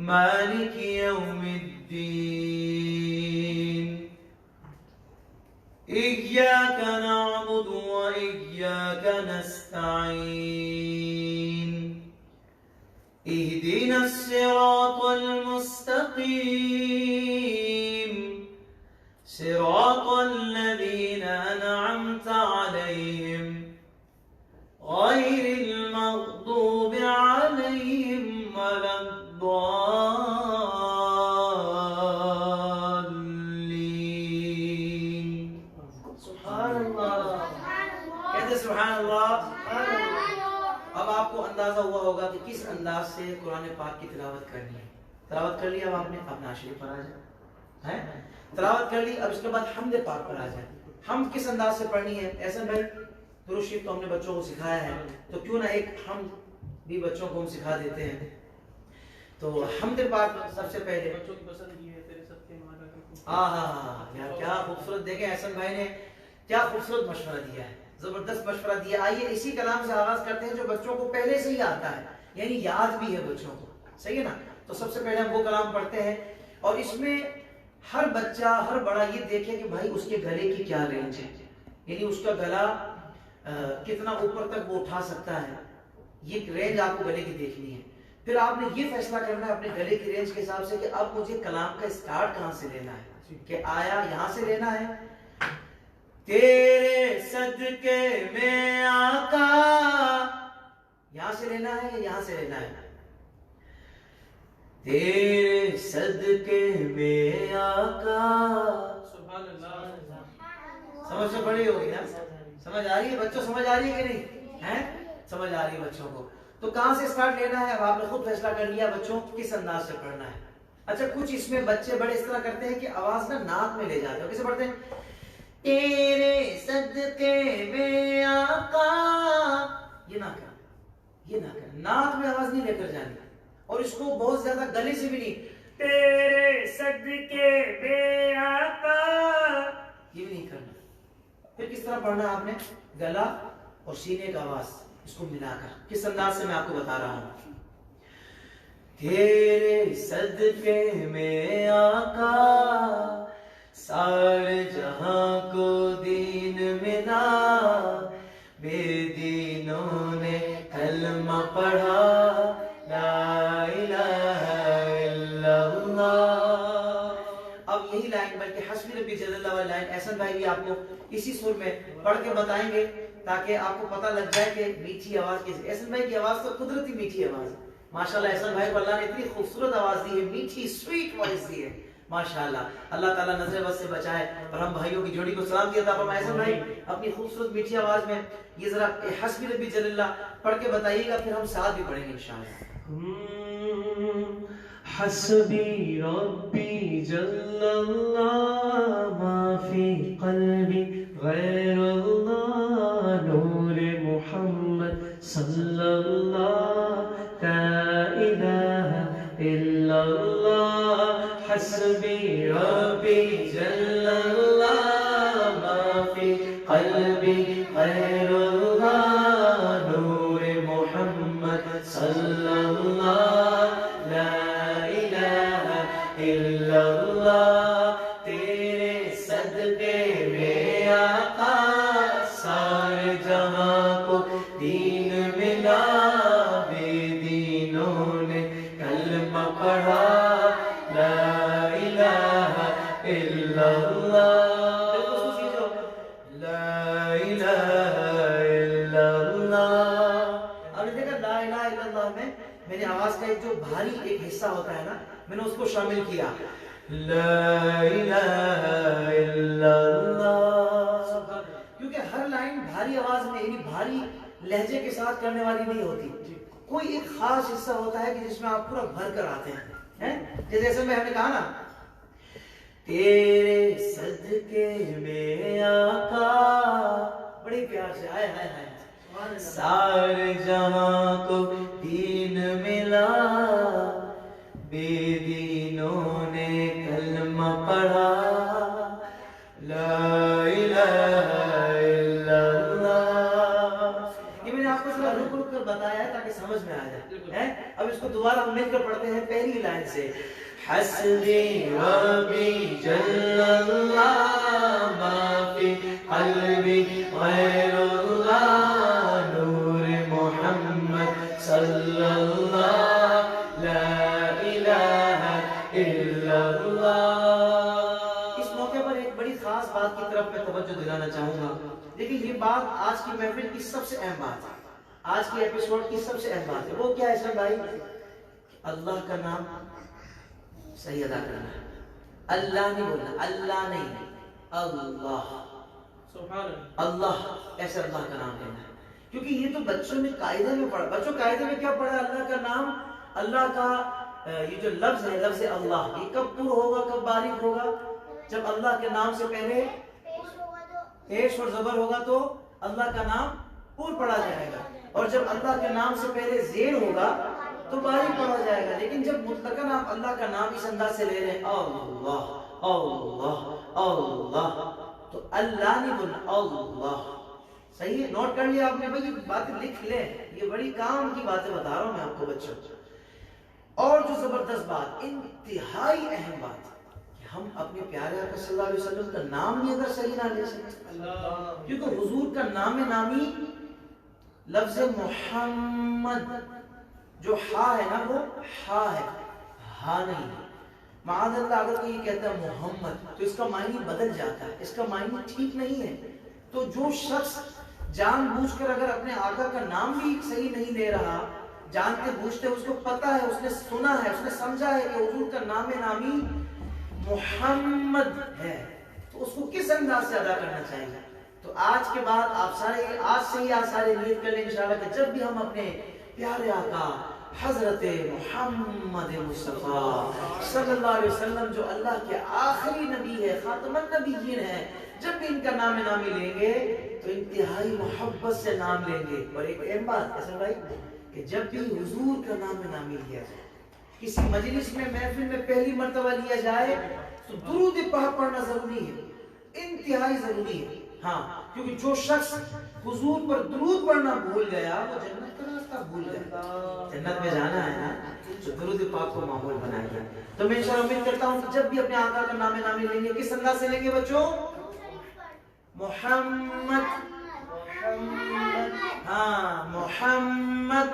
مالک یوم الدین إياك نعبد وإياك نستعين اهدنا الصراط المستقيم صراط الذين أنعمت عليهم غير المغضوب عليهم ولا الضالين. سبحان اللہ. کہتے سبحان اللہ. اب آپ کو اندازہ ہوا ہوگا کہ کس انداز سے قرآن پاک کی تلاوت کرنی ہے. تلاوت کر لی اب آپ نے, اپنا شریف پر آ جائے. تلاوت کر لی, اب اس کے بعد حمد پاک پر آ جائے. ہم کس انداز سے پڑھنی ہے؟ ایسا بھائی درود شریف تو ہم نے بچوں کو سکھایا ہے, تو کیوں نہ ایک حمد بھی بچوں کو ہم سکھا دیتے ہیں. تو حمد پاک سب سے پہلے بچوں کی پسند کی ہے تیرے صدقے مارا. یار کیا خوبصورت, دیکھیں احسن بھائی نے کیا خوبصورت مشورہ دیا ہے, زبردست مشورہ دیا. آئیے اسی کلام سے آغاز کرتے ہیں جو بچوں کو پہلے سے ہی آتا ہے, یعنی یاد بھی ہے بچوں کو. صحیح ہے نا. تو سب سے پہلے ہم وہ کلام پڑھتے ہیں, اور اس میں ہر بچہ ہر بڑا یہ دیکھے کہ بھائی اس کے گلے کی کیا رینج ہے, یعنی اس کا گلا کتنا اوپر تک وہ اٹھا سکتا ہے. یہ رینج آپ کو گلے کی دیکھنی ہے. پھر آپ نے یہ فیصلہ کرنا ہے اپنے گلے کی رینج کے حساب سے کہ اب مجھے کلام کا اسٹارٹ کہاں سے لینا ہے, کہ آیا یہاں سے لینا ہے, تیرے صدقے میں آقا, یہاں سے لینا ہے یا یہاں سے لینا ہے, تیرے صدقے میں آقا. سبحان اللہ. سمجھ سے بڑی ہوگی نا, سمجھ آ رہی ہے بچوں, سمجھ آ رہی ہے کہ نہیں ہے, سمجھ آ رہی ہے بچوں کو. تو کہاں سے سٹارٹ لینا ہے, اب آپ نے خود فیصلہ کر لیا بچوں کس انداز سے پڑھنا ہے. اچھا کچھ اس میں بچے بڑے اس طرح کرتے ہیں کہ آواز نا ناک میں لے جاتے ہیں. کیسے پڑھتے ہیں, تیرے صدقے میں آقا, یہ نہ کر, ناک میں آواز نہیں لے کر جانی. اور اس کو بہت زیادہ گلے سے بھی نہیں، تیرے صدقے بے آقا، یہ بھی نہیں کرنا. پھر کس طرح پڑھنا آپ نے؟ گلا اور سینے کا آواز اس کو ملا کر. کس انداز سے میں آپ کو بتا رہا ہوں. تیرے صدقے میں آقا سارے جہاں کو دین ملا، بے دینوں نے کلمہ پڑھا، لا الہ الا اللہ. اب یہی لائن بلکہ حسبی ربی جل اللہ والی لائن احسن بھائی بھی آپ کو اسی سر میں پڑھ کے بتائیں گے تاکہ آپ کو پتہ لگ جائے کہ میٹھی آواز کیسے. احسن بھائی کی آواز تو قدرتی میٹھی آواز ہے ماشاءاللہ. احسن بھائی کو اللہ نے اتنی خوبصورت آواز دی ہے، میٹھی سویٹ وائس دی ہے ماشاءاللہ. اللہ تعالیٰ نظر بد سے بچائے اور ہم بھائیوں کی جوڑی کو سلام کیا تھا. احسن بھائی اپنی خوبصورت میٹھی آواز میں یہ ذرا حسبی ربی جل اللہ پڑھ کے بتائیے گا، پھر ہم ساتھ بھی پڑھیں گے انشاءاللہ. حسبی ربی جل اللہ، ما فی قلبی غیر اللہ، نور محمد صلی اللہ، لا الہ الا اللہ. حسبی ربی جل اللہ، ما فی قلبی غیر اللہ، نور محمد صلی اللہ، لا الہ الا اللہ. تیرے صدقے میں آقا سارے جہاں کو دین ملا، بے دینوں نے کلمہ پڑھا، لا الہ الا اللہ، لا الہ الا اللہ. آپ نے دیکھا لا الہ الا اللہ میں میں نے آواز کا ایک جو بھاری ایک حصہ ہوتا ہے نا، میں نے اس کو شامل کیا، لا الہ الا اللہ. کیونکہ ہر لائن بھاری آواز میں یعنی بھاری لہجے کے ساتھ کرنے والی نہیں ہوتی. کوئی ایک خاص حصہ ہوتا ہے کہ جس میں آپ پورا بھر کر آتے ہیں. جیسے میں ہم نے کہا نا، تیرے صدقے میں آقا، بڑی پیار سے آئے ہائے ہائے، سارے جہاں کو دین ملا، بے دینوں نے کلمہ پڑھا، لا الہ الا اللہ. یہ میں نے آپ کو ذرا رک رک کر بتایا ہے تاکہ سمجھ میں آ جائے. اب اس کو دوبارہ ہم مل کر پڑھتے ہیں پہلی لائن سے. حسبی ربی جل اللہ، ما فی قلبی غیر اللہ، نور محمد صلی اللہ، لا الہ الا اللہ. اس موقع پر ایک بڑی خاص بات کی طرف میں توجہ دلانا چاہوں گا. لیکن یہ بات آج کی محفل کی سب سے اہم بات ہے، آج کی ایپیسوڈ کی سب سے اہم بات ہے. وہ کیا ہے سر بھائی؟ اللہ کا نام صحیح ادا کرنا ہے. اللہ نہیں بولنا، اللہ نہیں، اللہ، سبحان اللہ، ایسے اللہ کا نام لینا ہے. کیونکہ یہ تو بچوں نے قاعدے میں پڑھا. بچوں قاعدے میں کیا پڑھا؟ اللہ کا نام. اللہ کا یہ جو لفظ ہے، لفظ اللہ، یہ کب پر ہوگا، کب باریک ہوگا؟ جب اللہ کے نام سے پہلے پیش اور زبر ہوگا تو اللہ کا نام پر پڑھا جائے گا، اور جب اللہ کے نام سے پہلے زیر ہوگا تو باریک پڑھا جائے گا. لیکن جب مطلقاً آپ اللہ کا نام اس انداز سے لے رہے ہیں، اللہ اللہ اللہ، تو اللہ نہیں بولنا، اللہ. صحیح ہے؟ نوٹ کر لیا آپ نے بھائی، یہ باتیں لکھ لیں، یہ بڑی کام کی باتیں بتا رہا ہوں میں آپ کو بچوں. اور جو زبردست بات، انتہائی اہم بات، کہ ہم اپنے پیارے آقا صلی اللہ علیہ وسلم کا نام بھی اگر صحیح نہ لے سکتے، کیونکہ حضور کا نام نامی لفظ محمد جو ہا ہے نا، وہ ہا ہے، ہا نہیں ہے. معاذ اللہ اگر کوئی کہتا ہے محمد تو اس کا معنی بدل جاتا ہے، اس کا معنی ٹھیک نہیں ہے. تو جو شخص جان بوجھ کر اگر اپنے آقا کا نام بھی صحیح نہیں لے رہا، جانتے بوجھتے، اس کو پتا ہے، اس نے سنا ہے، اس نے سمجھا ہے کہ حضور کا نام نامی محمد ہے، تو اس کو کس انداز سے ادا کرنا چاہیے. تو آج کے بعد آپ سارے، آج سے ہی آپ سارے نیت کر لیں انشاءاللہ کہ جب بھی ہم اپنے پیارے آقا حضرت محمد مصطفیٰ صلی اللہ علیہ وسلم جو اللہ کے آخری نبی ہے، خاتم النبیین ہے، جب بھی ان کا نام نامی لیں گے تو انتہائی محبت سے نام لیں گے. اور ایک اہم بات ایسا بھائی کہ جب بھی حضور کا نام نامی لیا جائے کسی مجلس میں محفل میں پہلی مرتبہ لیا جائے تو درود پاک پڑھنا ضروری ہے، انتہائی ضروری ہے. ہاں کیونکہ جو شخص حضور پر درود پڑھنا بھول گیا وہ جنت کا راستہ بھول گیا. جنت میں جانا ہے نا تو درود پاک کو معمول بنائیے. تو میں انشاءاللہ امید کرتا ہوں کہ جب بھی اپنے آقا کا نام نامی لیں گے کس انداز سے لیں گے بچوں؟ محمد. ہاں محمد.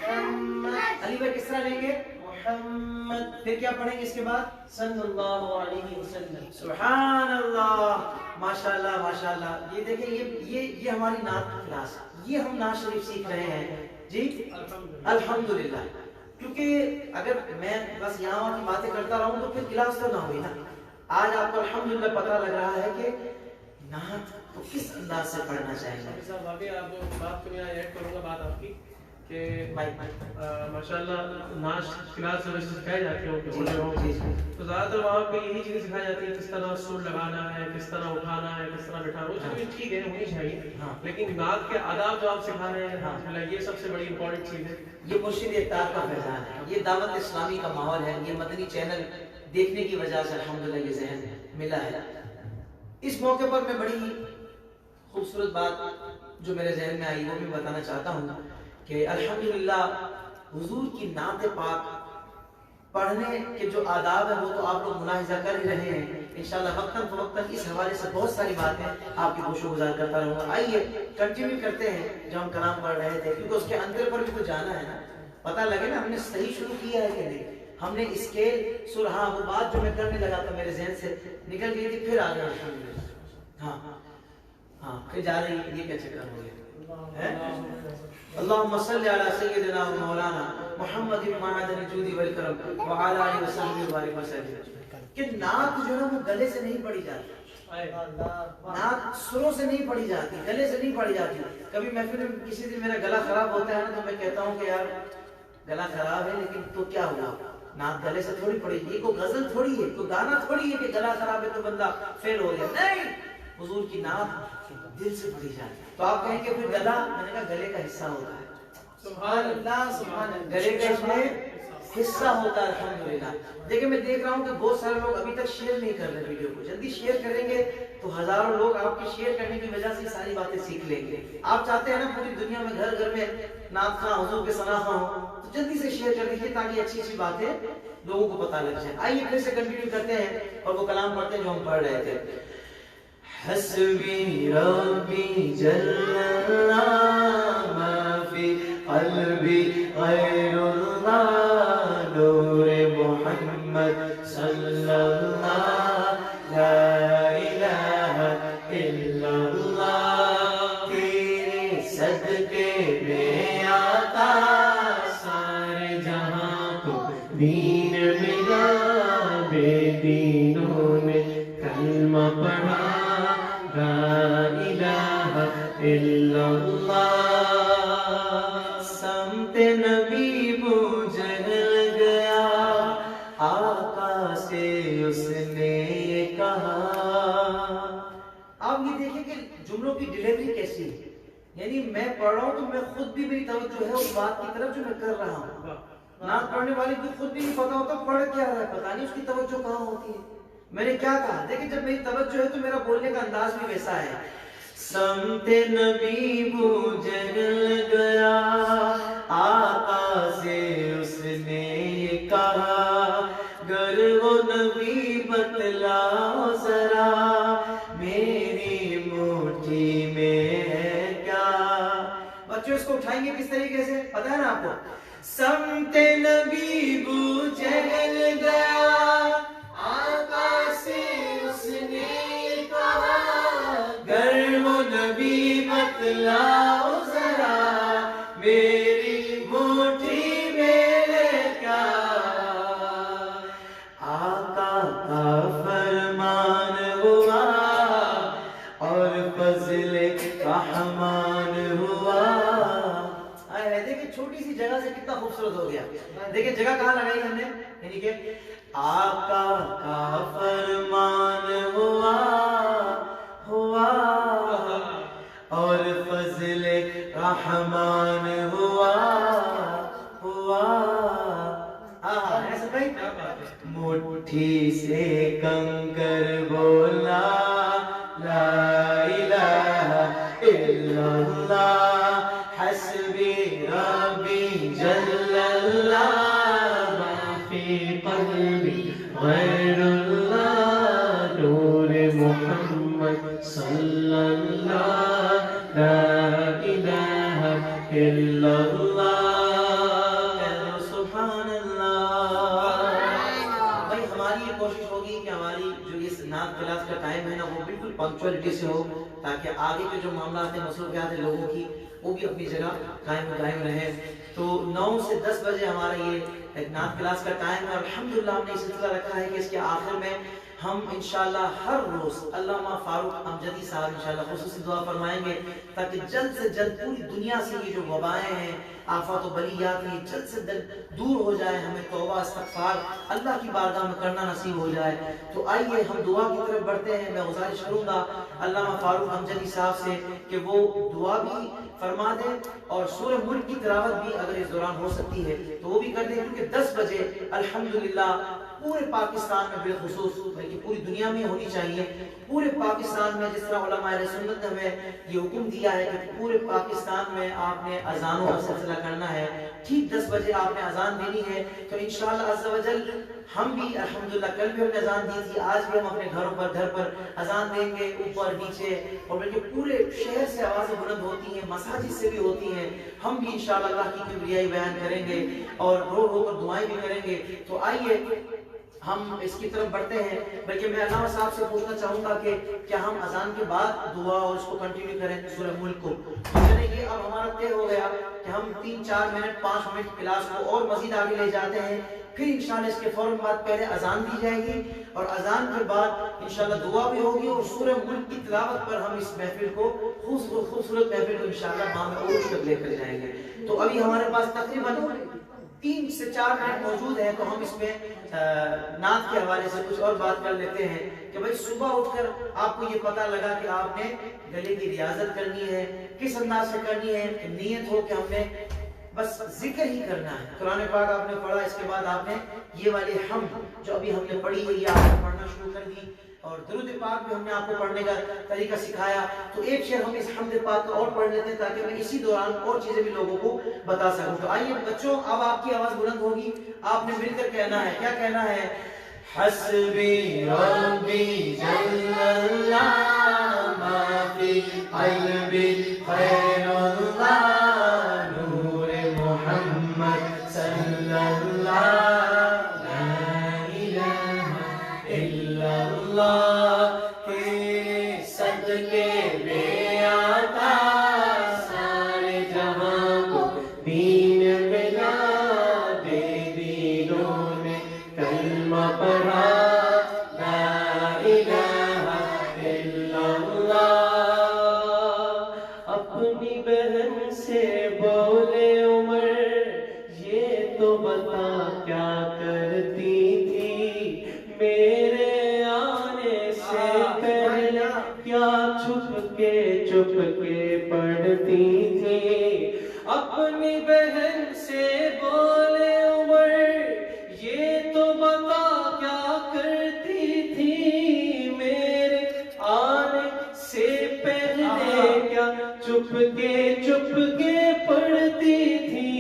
علی بھائی کس طرح لیں گے؟ محمد. پھر کیا پڑھیں گے اس کے بعد؟ صلی اللہ علیہ وسلم. سبحان اللہ. ماشاءاللہ ماشاءاللہ. یہ دیکھیں یہ ہماری نعت کی کلاس، یہ ہم نعت شریف سیکھ رہے ہیں جی الحمدللہ. کیونکہ اگر میں بس یہاں کی باتیں کرتا رہوں تو پھر کلاس تو نہ ہوئی نا. آج آپ کو الحمدللہ پتہ لگ رہا ہے کہ نعت کو کس انداز سے پڑھنا چاہیے. صاحب واقعی آپ جو بات کو میں ایڈ کروں گا بات آپ کی کہ ماشاءاللہ نعت کلاس میں سکھائی جاتی ہے تو زیادہ تر وہاں پہ یہی چیزیں سکھائی جاتی ہیں، کس طرح سر لگانا ہے، کس طرح اٹھانا ہے، کس طرح بٹھانا. وہ چیزیں ٹھیک ہے ہونی چاہیے، لیکن نعت کے آداب جو آپ سکھا رہے ہیں یہ سب سے بڑی امپورٹنٹ چیز ہے. یہ مرشد اقتدار کا فیضان ہے، یہ دعوت اسلامی کا ماحول ہے. یہ مدنی چینل دیکھنے کی وجہ سے الحمدللہ یہ ذہن ملا ہے. اس موقع پر میں بڑی خوبصورت بات جو میرے ذہن میں آئی وہ بھی بتانا چاہتا ہوں کہ الحمدللہ حضور کی نعت پاک پڑھنے کے جو آداب ہیں وہ تو آپ لوگ ملاحظہ کر ہی رہے ہیں. انشاءاللہ وقتاً فوقتاً اس حوالے سے بہت ساری باتیں آپ کی گوش و گزار کرتا رہوں گا. آئیے کنٹینیو کرتے ہیں جو ہم کلام پڑھ رہے تھے، کیونکہ اس کے اندر پر بھی تو جانا ہے نا، پتہ لگے نا ہم نے صحیح شروع کیا ہے کہ نہیں. ہم نے اسکیل سر، ہاں وہ بات جو میں کرنے لگا تھا میرے ذہن سے نکل گئی تھی، پھر آ گیا الحمدللہ. ہاں پھر جا رہی ہے. یہ کیا چکر ہو گیا؟ اللہم صلی علی سیدنا و مولانا محمد معدن الجود والکرم وعلی آلہ وصحبہ وبارک وسلم. کہ نعت جو ہے وہ گلے سے نہیں پڑھی جاتی، نعت سروں سے نہیں پڑھی جاتی، گلے سے نہیں پڑھی جاتی. کبھی محفل میں کسی دن میرا گلا خراب ہوتا ہے نا تو میں کہتا ہوں کہ یار گلا خراب ہے لیکن تو کیا ہوا، نعت گلے سے تھوڑی پڑھی. یہ کوئی غزل تھوڑی ہے، کوئی گانا تھوڑی ہے کہ گلا خراب ہے تو بندہ فیل ہو گیا. نہیں، حضور کی نعت دل سے پڑھی جاتی. تو آپ کہیں کہ پھر گلا، میں نے کہا گلے کا حصہ ہوتا ہے. سبحان اللہ سبحان اللہ. گلے کا اس میں حصہ ہوتا ہے الحمدللہ. دیکھیں میں دیکھ رہا ہوں کہ بہت سارے لوگ ابھی تک شیئر نہیں کر رہے ویڈیو کو. جلدی شیئر کریں گے تو ہزاروں لوگ آپ کی شیئر کرنے کی وجہ سے ساری باتیں سیکھ لیں گے. آپ چاہتے ہیں نا پوری دنیا میں گھر گھر میں نعت خواں حضور کے ثنا خواں ہوں، تو جلدی سے شیئر کر دیجیے تاکہ اچھی اچھی باتیں لوگوں کو پتہ لگ جائیں. آئیے پھر سے کنٹینیو کرتے ہیں اور وہ کلام پڑھتے ہیں جو ہم پڑھ رہے تھے. حسبی ربی جل اللہ ما فی قلبی غیر اللہ نور محمد صلی اللہ لا الہ الا اللہ. تیرے صدقے میں آتا سارے جہاں کو دین ملا، بے دینوں نے کلمہ پڑھا لا الہ الا اللہ. سمت نبی بجھل گیا آقا سے اس نے کہا. آپ یہ دیکھیں کہ جملوں کی ڈیلیوری کیسی ہے. یعنی میں پڑھ رہا ہوں تو میں خود بھی میری توجہ ہے اس بات کی طرف جو میں کر رہا ہوں. نعت پڑھنے والے کو خود بھی نہیں پتا ہوتا پڑھ کیا رہا ہے، پتا نہیں اس کی توجہ کہاں ہوتی ہے. میں نے کیا کہا؟ دیکھیں جب میری توجہ ہے تو میرا بولنے کا انداز بھی ویسا ہے. سمت نبی بجھل گیا آقا سے اس نے کہا، گر وہ نبی بتلاؤ ذرا میری مٹھی میں ہے کیا. بچوں اس کو اٹھائیں گے کس طریقے سے پتا ہے نا آپ کو؟ سمت نبی بجھل گیا آقا سے اس نے کہا، گر وہ نبی بتلاؤ ذرا میری مٹھی میں ہے کیا. آقا کا فرمان ہوا اور فضل رحمان ہوا. دیکھیں چھوٹی سی جگہ سے کتنا خوبصورت ہو گیا. دیکھیں جگہ کہاں لگائی ہم نے، یعنی کہ آقا کا فرمان ہوا اور فضل رحمان ہوا. ایسا بھائی کیا بات ہے. مٹھی سے کنکر بولا لا الہ الا اللہ حسبی ربی جل اللہ ما فی قلبی غیر اللہ نور محمد صلی اللہ لا الہ الا اللہ سبحان اللہ. بھائی ہماری یہ کوشش ہوگی کہ ہماری جو اس نعت کلاس کا ٹائم ہے نا وہ بالکل پنکچولیٹی سے ہو تاکہ آگے کے جو معاملات ہیں مصروفیات ہیں لوگوں کی وہ بھی اپنی جگہ قائم رہے. تو 9 سے 10 بجے ہمارا یہ ایک نعت کلاس کا ٹائم ہے. الحمدللہ ہم نے یہ سلسلہ رکھا ہے کہ اس کے آخر میں ہم انشاءاللہ ہر روز علامہ فاروق امجدی صاحب انشاءاللہ خصوصی دعا فرمائیں گے تاکہ جلد سے جلد پوری دنیا سے یہ جو وبائیں ہیں آفات و بلیات ہیں جلد سے جلد دور ہو جائے. ہمیں توبہ استغفار اللہ کی بارگاہ میں کرنا نصیب ہو جائے. تو آئیے ہم دعا کی طرف بڑھتے ہیں. میں گزارش کروں گا علامہ فاروق امجدی صاحب سے کہ وہ دعا بھی فرما دیں اور سورہ ملک کی تلاوت بھی اگر اس دوران ہو سکتی ہے تو وہ بھی کر دیں کیونکہ 10 بجے الحمدللہ پورے پاکستان میں بالخصوص بلکہ پوری دنیا میں ہونی چاہیے. پورے پاکستان میں جس طرح علماء اہل سنت نے ہمیں یہ حکم دیا ہے کہ پورے پاکستان میں آپ نے اذانوں کا سلسلہ کرنا ہے. ٹھیک 10 بجے آپ نے اذان دینی ہے. تو انشاءاللہ عز و جل ہم بھی الحمدللہ کل بھی ہم نے اذان دی تھی, آج بھی ہم اپنے گھر پر اذان دیں گے اوپر نیچے اور بلکہ پورے شہر سے آوازیں بلند ہوتی ہیں, مساجد سے بھی ہوتی ہیں. ہم بھی انشاءاللہ اللہ کی کبریائی بیان کریں گے اور رو کر دعائیں بھی کریں گے. تو آئیے ہم اس کی طرف بڑھتے ہیں. بلکہ میں علامہ صاحب سے پوچھنا چاہوں گا کہ کیا ہم اذان کے بعد دعا اور اس کو کنٹینیو کریں سورہ ملک کو. یعنی کہ اب ہمارا طے ہو گیا کہ ہم 3-4 منٹ 5 منٹ کلاس کو اور مزید آگے لے جاتے ہیں. پھر انشاءاللہ اس کے فوراً بعد پہلے اذان دی جائے گی اور اذان کے بعد انشاءاللہ دعا بھی ہوگی اور سورہ ملک کی تلاوت پر ہم اس محفل کو خوبصورت محفل کو انشاءاللہ ماہ میں عروج تک لے کر جائیں گے. تو ابھی ہمارے پاس تقریباً 3 سے 4 منٹ موجود ہیں تو ہم اس میں نعت کے حوالے سے کچھ اور بات کر لیتے ہیں کہ بھائی صبح اٹھ کر آپ کو یہ پتہ لگا کہ آپ نے گلے کی ریاضت کرنی ہے. کس انداز سے کرنی ہے کہ نیت ہو کہ ہم نے بس ذکر ہی کرنا ہے. قرآن پاک آپ نے پڑھا, اس کے بعد آپ نے یہ والی حمد جو ابھی ہم نے پڑھی ہے یہ آپ نے پڑھنا شروع کر دی اور درود پاک بھی ہم نے آپ کو پڑھنے کا طریقہ سکھایا. تو ایک شعر ہم اس حمد پاک کو اور پڑھ لیتے ہیں تاکہ میں اسی دوران اور چیزیں بھی لوگوں کو بتا سکوں. تو آئیے بچوں اب آپ کی آواز بلند ہوگی, آپ نے مل کر کہنا ہے. کیا کہنا ہے؟ حسبی ربی جل اللہ ما فی قلبی خیر اللہ نور محمد صلی اللہ لا الہ الا اللہ کے صدقے بے آتا سارے جہاں کو دین ملا. بے دینوں نے کلمہ پڑھا لا الہ الا اللہ. اپنی بہن سے بولے عمر یہ تو بتا کیا کرتی تھی میرے آنے سے پہلے, کیا چھپ کے پڑھتی تھی. اپنی بہن سے بولے عمر یہ تو بتا کیا کرتی تھی میرے آنے سے پہلے, کیا چھپ کے پڑھتی تھی.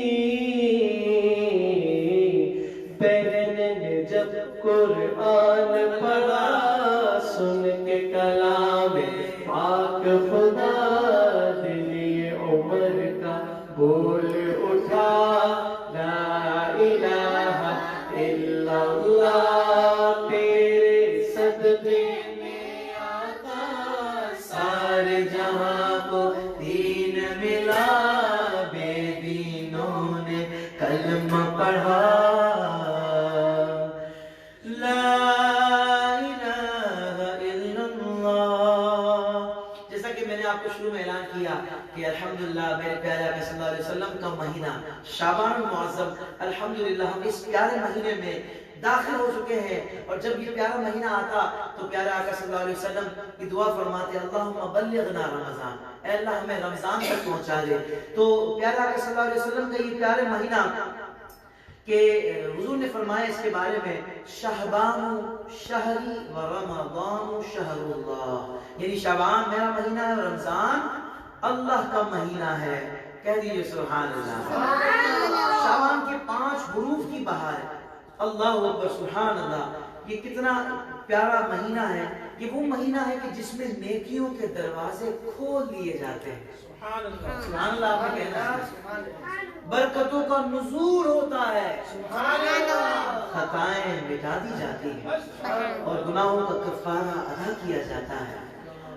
بہن نے جب قرآن پڑھا سن کے کلام پاک خدا دل عمر کا بول اٹھا لا الہ الا اللہ. تیرے صدقے میں آتا سارے جہاں کو دین ملا. بے دینوں نے کلمہ پڑھا لا الہ الا اللہ. جیسا کہ میں نے آپ کو شروع میں اعلان کیا کہ الحمدللہ میرے پیارے آقا صلی اللہ علیہ وسلم کا مہینہ شعبان المعظم, الحمدللہ ہم اس پیارے مہینے میں داخل ہو چکے ہیں. اور جب یہ پیارا مہینہ آتا تو پیارے آقا صلی اللہ علیہ وسلم کی دعا فرماتے اللہم بلغنا رمضان, اے اللہ ہمیں رمضان تک پہنچا دے. تو پیارے آقا صلی اللہ علیہ وسلم کا یہ پیارے مہینہ کہ حضور نے فرمایا اس کے بارے میں شہبان شہری و رمضان شہر اللہ، یعنی شعبان میرا مہینہ ہے اور رمضان اللہ کا مہینہ ہے. کہہ دیجئے سبحان اللہ. شعبان کے 5 حروف کی بہار ہے. اللہ اکبر سبحان اللہ. یہ کتنا پیارا مہینہ ہے. یہ وہ مہینہ ہے کہ جس میں نیکیوں کے دروازے کھول دیے جاتے ہیں. سبحان اللہ. سبحان اللہ. آپ نے کہنا ہے برکتوں کا نزول ہوتا ہے. سبحان اللہ. خطائیں مٹا دی جاتی ہیں اور گناہوں کا کفارہ ادا کیا جاتا ہے.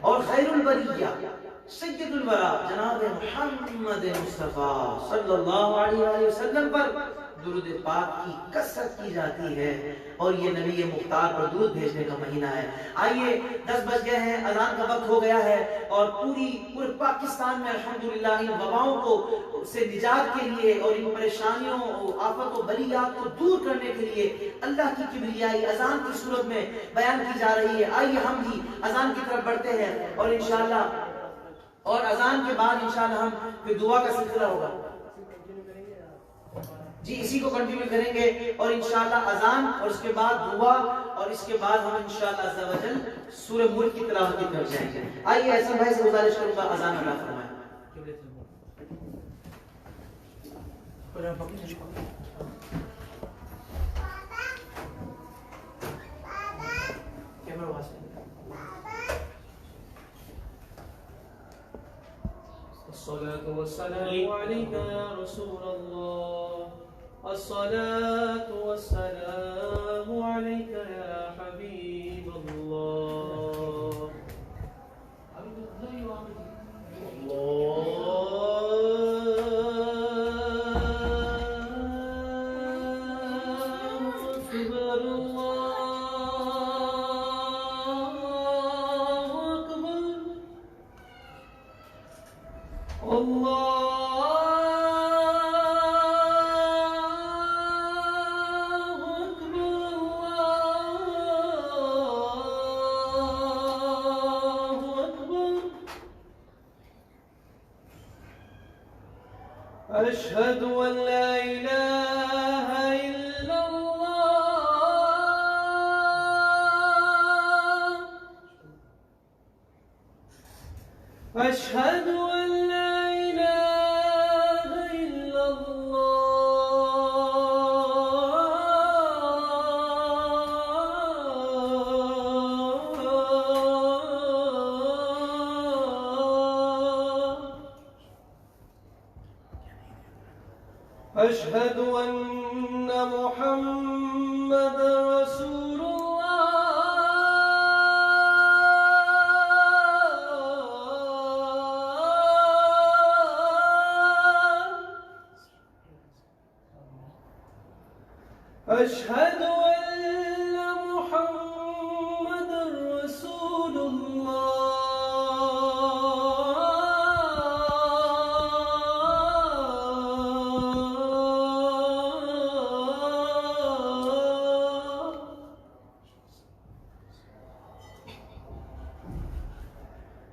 اور خیر البریہ سید الورا جناب محمد مصطفیٰ صلی اللہ علیہ وسلم پر درود پاک کی کثرت کی جاتی ہے. اور یہ نبی مختار پر درود بھیجنے کا مہینہ ہے. آئیے 10 بج گئے ہیں، اذان کا وقت ہو گیا ہے، اور پورے پاکستان میں الحمدللہ ان وباؤں کو سے نجات کے لیے اور ان پریشانیوں آفت و بلیات کو دور کرنے کے لیے اللہ کی کبریائی اذان کی صورت میں بیان کی جا رہی ہے. آئیے ہم بھی اذان کی طرف بڑھتے ہیں اور انشاءاللہ اور اذان کے بعد انشاءاللہ ہم پھر دعا کا سلسلہ ہوگا. جی اسی کو کنٹینیو کریں گے اور انشاءاللہ اذان اور اس کے بعد دعا اور اس کے بعد ہم انشاءاللہ عز و جل سورہ ملک کی تلاوت کی طرف جائیں گے. آئیے احسن بھائی سے گزارش کروں گا اذان ادا فرمائیں. الصلاة والسلام عليك يا رسول الله، الصلاة والسلام عليك يا حبيب الله. أشهد أن لا إله إلا الله، أشهد أن لا إله إلا أشهد أن محمد رسول الله، أشهد أن محمد رسول الله.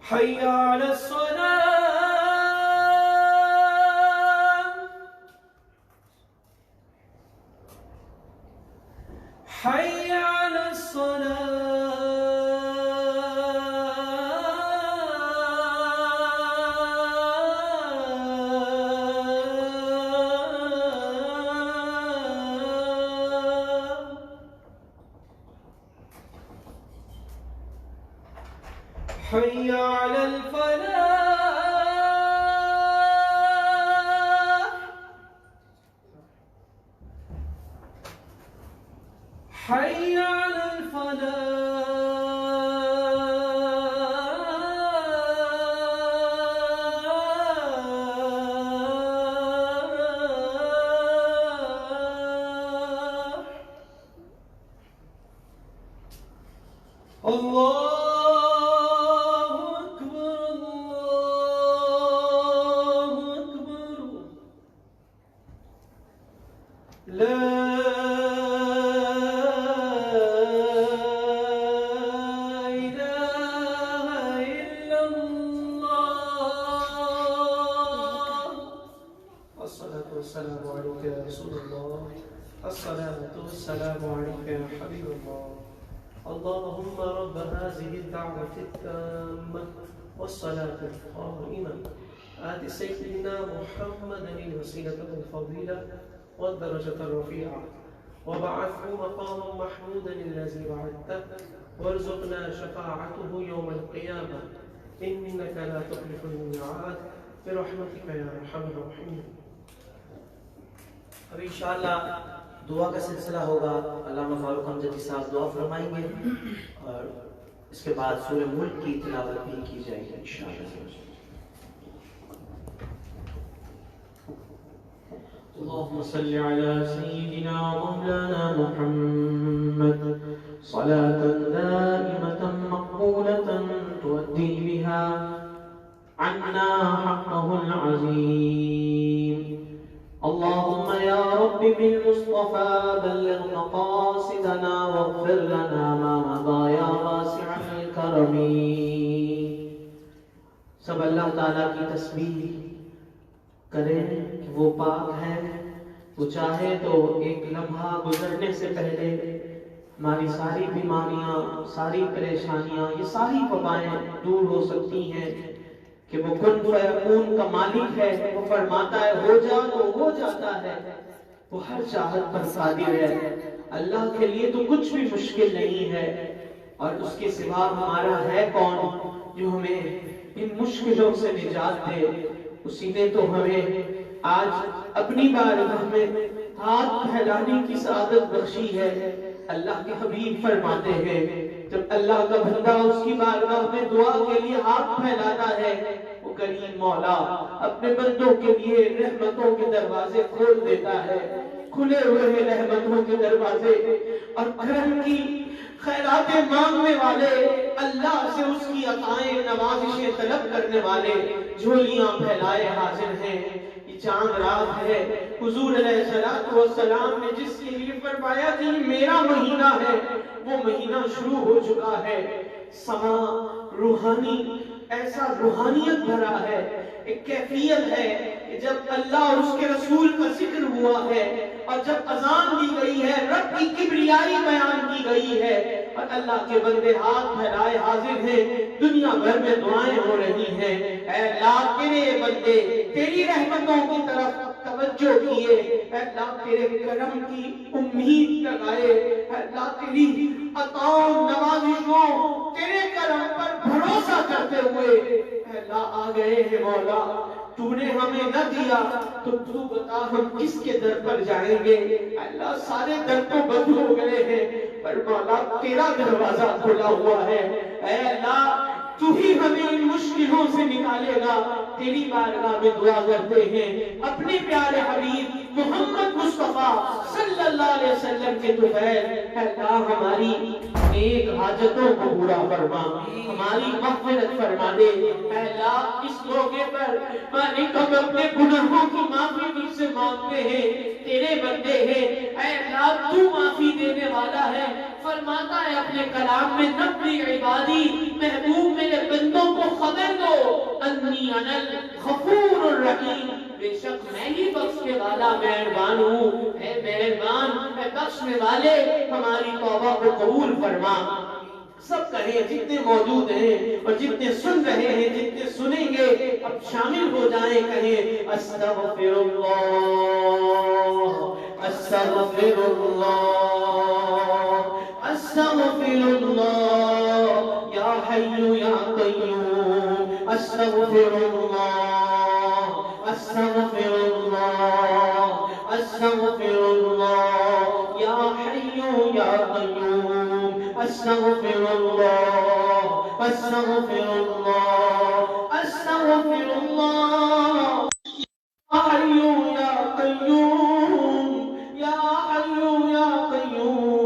حي على الصلاة، حي على حي على الفلاح، حي على الفلاح. الله والسلام عليك يا رسول الله. عليك يا حبيب الله. اللهم رب هذه الدعوة التامة والصلاة القائمة آت سيدنا محمدا الوسيلة والفضيلة والدرجة الرفيعة وبعثه مقاما محمودا الذي وعدته وارزقنا شفاعته يوم القيامة إنك لا تخلف الميعاد برحمتك يا أرحم الراحمين. اب انشاءاللہ دعا کا سلسلہ ہوگا. علامہ فاروق حمزہ صاحب دعا فرمائیں گے اور اس کے بعد سورہ ملک کی تلاوت بھی کی جائے گی انشاءاللہ. اللهم صل على سيدنا مولانا محمد صلاة دائمة مقبولة تؤدي بها عنا حقه العظيم. اللهم يا رب بالمصطفى بلغ مقاصدنا واغفر لنا ما مضى يا واسع الكرم. سب اللہ تعالیٰ کی تسبیح کریں کہ وہ پاک ہے. وہ چاہے تو ایک لمحہ گزرنے سے پہلے ہماری ساری بیماریاں، ساری پریشانیاں، یہ ساری وبائیں دور ہو سکتی ہیں کہ وہ کن فیکون کا مالک ہے. وہ فرماتا ہے ہو جا تو ہو جاتا ہے. وہ ہر چاہت پر قادر ہے. اللہ کے لیے تو کچھ بھی مشکل نہیں ہے. اور اس کے سوا ہمارا ہے کون جو ہمیں ان مشکلوں سے نجات دے. اسی نے تو ہمیں آج اپنی بارگاہ میں ہاتھ پھیلانے کی سعادت بخشی ہے. اللہ کے حبیب فرماتے ہیں جب اللہ کا بندہ اس کی بارگاہ میں دعا کے لیے ہاتھ پھیلاتا ہے وہ کریم مولا اپنے بندوں کے لیے رحمتوں کے دروازے کھول دیتا ہے. کھلے ہوئے ہیں رحمتوں کے دروازے اور کرم کی خیرات مانگنے والے، اللہ سے اس کی عطائیں نوازشیں طلب کرنے والے جھولیاں پھیلائے حاضر ہیں. یہ چاند رات ہے. حضور علیہ السلام نے جس کے لیے فرمایا کہ میرا مہینہ ہے وہ مہینہ شروع ہو چکا ہے. سما روحانی ایسا روحانیت بھرا ہے. ایک کیفیت ہے کہ جب اللہ اور اس کے رسول کا ذکر ہوا ہے اور جب اذان دی گئی ہے، رب کی کبریائی بیان کی گئی ہے اور اللہ کے بندے ہاتھ پھیلائے حاضر ہیں. دنیا بھر میں دعائیں ہو رہی ہیں اے اللہ تیرے بندے تیری رحمتوں کی طرف توجہ کیے، اے اللہ تیرے کرم کی امید لگائے، اے اللہ تیری عطاؤں نوازشوں تیرے کرم پر بھروسہ کرتے ہوئے اے اللہ آ گئے ہیں. مولا تو نے ہمیں نہ دیا تو تو بتا ہم کس کے در پر جائیں گے. اللہ سارے در تو بند ہو گئے ہیں پر مولا تیرا دروازہ کھلا ہوا ہے. اے اللہ تو ہی ہمیں ان مشکلوں سے نکالے گا. تیری بارگاہ میں دعا کرتے ہیں اپنے پیارے حبیب محمد مصطفیٰ صلی اللہ علیہ وسلم کے طفیل. اے اللہ ہماری نیک حاجتوں کو پورا فرما، ہماری مغفرت فرما دے. اے اللہ اس موقع پر مالک ہم اپنے گناہوں کی معافی تجھ سے مانگتے ہیں. تیرے بندے ہیں اے اللہ تو معافی دینے والا ہے. فرماتا ہے اپنے کلام میں نبی عبادی محبوب میرے بندوں کو خبر دو انی انا الغفور الرحیم، بے شک میں ہی بخشنے والا مہربان ہوں. اے مہربان اے بخشنے والے ہماری توبہ کو قبول فرما. سب کہیں جتنے موجود ہیں اور جتنے سن رہے ہیں جتنے سنیں گے اب شامل ہو جائیں کہیں استغفر اللہ استغفر اللہ استغفر اللہ یا حی یا قیوم استغفر اللہ استغفر اللہ استغفر اللہ یا حی یا قیوم استغفر اللہ استغفر اللہ استغفر اللہ یا حی یا قیوم یا حی یا قیوم